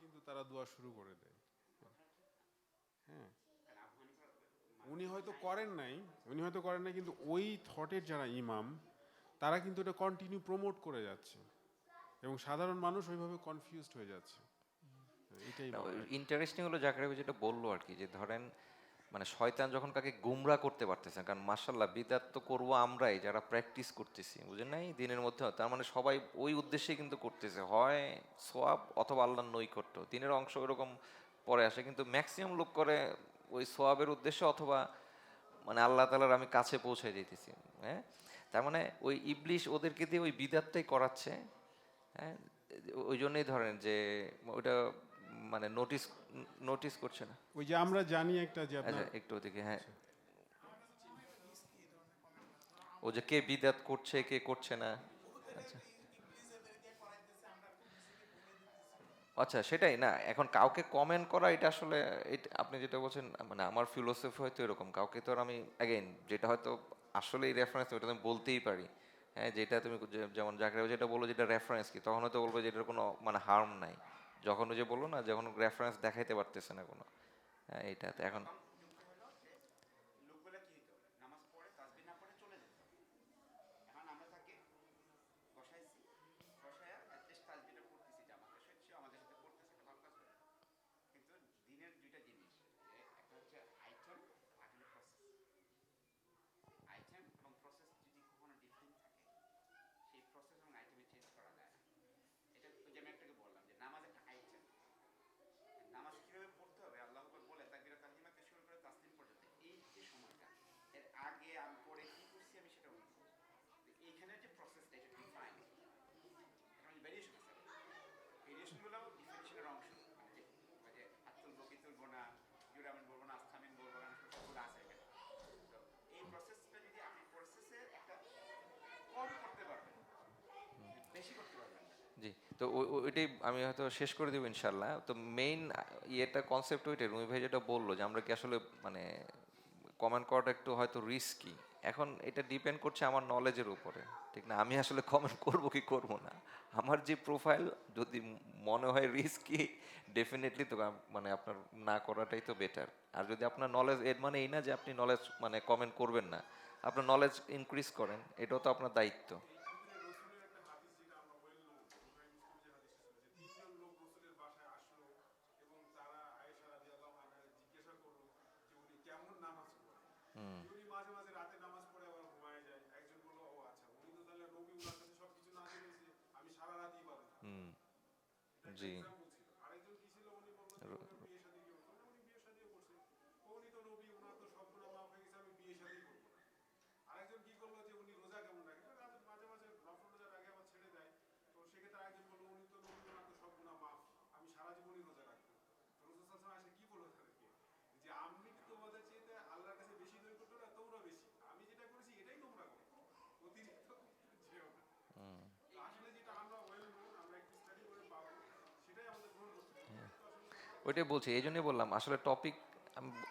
কিন্তু তারা দোয়া শুরু করে দেয়। হ্যাঁ, উনি হয়তো করেন নাই, কিন্তু ওই থটের যারা ইমাম, তারা কিন্তু এটা কন্টিনিউ প্রমোট করে যাচ্ছে, এবং সাধারণ মানুষ ওইভাবে কনফিউজড হয়ে যাচ্ছে। এটাই ইন্টারেস্টিং হলো জাকারিয়া ভাই যেটা বললো আর কি, যে ধরেন মানে শয়তান যখন কাকে গুমরা করতে পারতেছে, কারণ মার্শাল্লাহ বিদাত তো করবো আমরাই যারা প্র্যাকটিস করতেছি, বুঝেন নাই, দিনের মধ্যে তার মানে সবাই ওই উদ্দেশ্যে কিন্তু করতেছে, হয় সোয়াব অথবা আল্লাহর নৈকট্য, দিনের অংশ এরকম পরে আসে, কিন্তু ম্যাক্সিমাম লোক করে ওই সোয়াবের উদ্দেশ্যে অথবা মানে আল্লাহ তাআলার আমি কাছে পৌঁছে দিতেছি। হ্যাঁ, তার মানে ওই ইবলিশ ওদেরকে দিয়ে ওই বিদাতটাই করাচ্ছে। হ্যাঁ, ওই জন্যই ধরেন যে ওইটা মানে নোটিস নোটিস করছে না। ওই যে আমরা জানি একটা যে আচ্ছা আপনার, একটু ওদিকে, হ্যাঁ, ও যে কে বিদাত করছে কে করছে না। আচ্ছা, আচ্ছা সেটাই না, এখন কাউকে কমেন্ট করা এটা আসলে আপনি যেটা বলছেন মানে আমার ফিলোসফি হয়তো এরকম, কাউকে তো আর আমি অ্যাগেইন যেটা হয়তো আসলে এই রেফারেন্স ওটা আমি বলতেই পারি। হ্যাঁ, যেটা তুমি যেমন জাকরিয়া যেটা বললো যেটা রেফারেন্স কি, তখন হয়তো বলবো যে এটার কোনো মানে হার্ম নাই, যখন ওই যে বললো না যখন রেফারেন্স দেখাইতে পারতেছে না কোনো। হ্যাঁ এইটাতে এখন এখন যুক্তি হলো যে লোকগুলা কি হইতো, নামাজ পড়ে তাসবিহ না পড়ে চলে যেত। এখন আমরা তাকে বসাইছি, বসায়া অ্যাটলিস্ট তাসবিহটা পড়তেছি, জামাতের সহিত সে আমাদের সাথে পড়তেছে, একটা ভালো কাজ করে। কিন্তু দিনের দুইটা জিনিস, যে একটা হচ্ছে আইটেম, আর হলো প্রসেস। আইটেম এবং প্রসেস যদি কখনো ডিফারেন্ট থাকে, সেই প্রসেস এবং আইটেমে চেঞ্জ করা যায় না। এটা ওই যে আমি একটাকে বললাম যে নামাজ একটা আইটেম, নামাজ কিভাবে পড়তে হবে, আল্লাহু আকবার বলে তাকবীরা তাহরিমা থেকে শুরু করে তাসলিম পর্যন্ত, এই যে সময়টা, এর আগে আমি পরে কি করছি আমি সেটা বলবো। এইখানে যে প্রসেসটা, এটা ডিফাইন, এখন ভেরিয়েশন আছে, ভেরিয়েশনগুলো ডিফিনিশনের অংশ, মানে যে ওই যে হাত তুলবো কি তুলবো না, জুড়ে আমি বলবো না, আস্থা আমি বলবো না, সবগুলো আছে এখানে। তো এই প্রসেসটা যদি আপনি প্রসেসের একটা কম করতে পারবেন, বেশি করতে পারবেন না। জি, তো ওইটাই আমি হয়তো শেষ করে দেবো ইনশাল্লাহ। তো মেইন ইয়েটা কনসেপ্ট ওইটাই, রুমি ভাই যেটা বললো যে আমরা কি আসলে মানে কমেন্ট করাটা একটু হয়তো রিস্কি, এখন এটা ডিপেন্ড করছে আমার নলেজের উপরে, ঠিক না, আমি আসলে কমেন্ট করব কি করব না, আমার যে প্রোফাইল যদি মনে হয় রিস্কি, ডেফিনেটলি তো মানে আপনার না করাটাই তো বেটার। আর যদি আপনার নলেজ, এর মানে এই না যে আপনি নলেজ মানে কমেন্ট করবেন না, আপনার নলেজ ইনক্রিজ করেন, এটাও তো আপনার দায়িত্ব। এই ক্ষেত্রে রসুলের একটা হাদিস যেটা আমরা ওয়েল নোন, বুখারী মুসলিমে যে হাদিসটা ছিল, যে তিনজন লোক রসুলের বাসায় আসলো এবং তারা আয়েশা রাদিয়াল্লাহু আনহা জিজ্ঞাসা করলো যে উনি কেমন নামাজ পড়ে, হুম, যে উনি মাঝে মাঝে রাতে নামাজ পড়ে আবার ঘুমায় যায়। একজন বললো, ও আচ্ছা, উনি তো তাহলে নবী, উনার কাছে সবকিছু নাযিল হয়েছে, আমি সারা রাত ইবাদত করব। হুম, এটা একটা জি, এক্সাম্পল ছিল। আরেকজন কি ছিল, উনি বললো যে ওনার বিয়ে শাদী কি হতো না, উনি বিয়ে শাদীও করছে, উনি তো নবী, ওনার তো সব গুনাহ মাফ হয়ে গেছে, আমি বিয়ে শাদী করবো না। আরেকজন কি করলো, যে উনি রোজা কেমন রাখেন, মাঝে মাঝে নফল রোজার আগে আবার ছেড়ে দেয়। তো সেক্ষেত্রে আরেকজন বললো, উনি তো নবী, ওনার তো সব গুনাহ মাফ, আমি সারা জীবনই রোজা রাখবো। তো রাসূল সাল্লাল্লাহু আলাইহি ওয়াসাল্লাম কি বললো তাদেরকে, যে আমি কি তোমাদের চেয়ে আল্লাহর কাছে বেশি নৈকট্য না, তোমরা বেশি, আমি যেটা করেছি এটাই তোমরা করো, অতিরিক্ত যেও না। হুম, তো আসলে যেটা আমরা ওয়েল নোন, আমরা একটু স্টাডি করে পাবো ওইটাই বলছি, এই জন্যই বললাম আসলে টপিক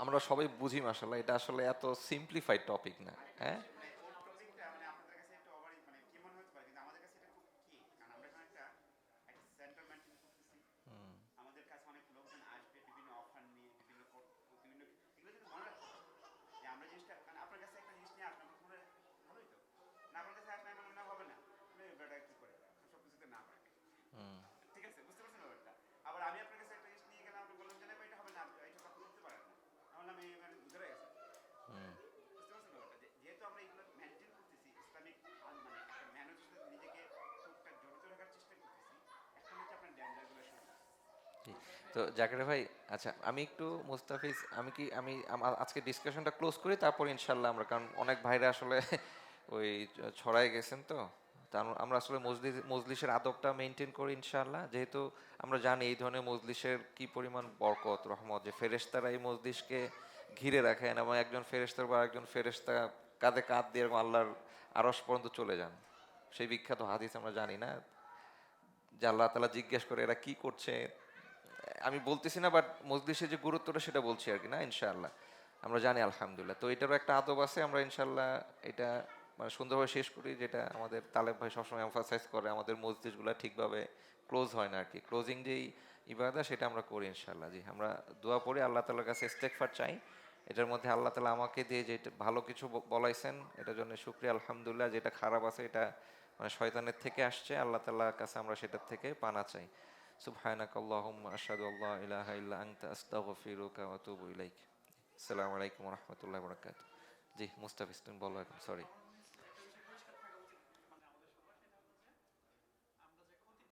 আমরা সবাই বুঝি মাসাল্লাহ, এটা আসলে এত সিম্পলিফাইড টপিক না। হ্যাঁ, মানে ওর টপিকটা মানে আপনাদের কাছে একটু ওভারই মানে কি মনে হতে পারে, কিন্তু আমাদের কাছে এটা খুব কি, কারণ আমরা এখন একটা সেন্টার মেনটেন করতেছি। আমাদের কাছে অনেক লোকজন আসবে বিভিন্ন অফার নিয়ে, বিভিন্ন এগুলো যদি মনে রাখতে হবে যে আমরা জিনিসটা, মানে আপনার কাছে একটা জিনিস নিয়ে আসবেন মনে ভালোই তো, না আপনার কাছে আসলে আমার মনে হবে না বেটা কি করে সব কিছুতে না পারে। ঠিক আছে, বুঝতে পারছেন ব্যাপারটা? আবার আমি আপনার কাছে একটা জিনিস নিয়ে গেলাম, আপনি বললেন যে না এটা হবে না, এটা তখন করতে পারেন না, তাহলে আমি মানে ধরে গেছি। বুঝতে পারছেন ব্যাপারটা? যেহেতু আমরা এগুলো মেনটেন করতেছি, ইসলামিক মানে একটা ম্যানেজের সাথে নিজেকে টুকটাক জড়িত রাখার চেষ্টা করতেছি, এখন হচ্ছে আপনার ড্যান্ডারগুলো শুরু করতেছি। জি। তো জাকির ভাই, আচ্ছা আমি একটু মুস্তাফিজ, আমি কি আমি আজকে ডিসকাশনটা ক্লোজ করি, তারপর ইনশাল্লাহ আমরা, কারণ অনেক ভাইরা আসলে ওই ছড়াই গেছেন, তো তার আমরা আসলে মজলিসের আদবটা মেনটেন করি ইনশাল্লাহ, যেহেতু আমরা জানি এই ধরনের মজলিসের কি পরিমাণ বরকত রহমত, যে ফেরেশতারা এই মজলিসকে ঘিরে রাখেন এবং একজন ফেরেশতার বা একজন ফেরেশতা কাঁধে কাঁধ দিয়ে এরকম আল্লাহর আরশ পর্যন্ত চলে যান। সেই বিখ্যাত হাদিস আমরা জানি না, যে আল্লাহ তাআলা জিজ্ঞেস করে এরা কি করছে। আমি বলতেছি না, বাট মজলিসের যে গুরুত্বটা সেটা বলছি আর কি, না ইনশাআল্লাহ আমরা জানি আলহামদুলিল্লাহ। তো এটারও একটা আদব আছে, আমরা ইনশাআল্লাহ এটা মানে সুন্দরভাবে শেষ করি, যেটা আমাদের তালেব ভাই সবসময় এমফাসাইজ করে, আমাদের মসজিদগুলো ঠিকভাবে ক্লোজ হয় না আর কি, ক্লোজিং যেই ইবাদা সেটা আমরা করি ইনশাআল্লাহ। জি, আমরা দোয়া পড়ি, আল্লাহ তাআলার কাছে ইস্তেগফার চাই, এটার মধ্যে আল্লাহ তাআলা আমাকে দিয়ে যে ভালো কিছু বলাইছেন এটার জন্য শুকরিয়া আলহামদুলিল্লাহ, যেটা খারাপ আছে এটা মানে শয়তানের থেকে আসছে, আল্লাহ তাআলার কাছে আমরা সেটার থেকে পানা চাই। সুবহানাক আল্লাহুম্মা আশহাদু আল্লা ইলাহা ইল্লা আনতা আস্তাগফিরুকা ওয়া আতুবু ইলাইক। আসসালামু আলাইকুম ওয়া রাহমাতুল্লাহি ওয়া বারাকাতুহু। জি মুস্তাফিজ, তুমি বলো এখন, সরি।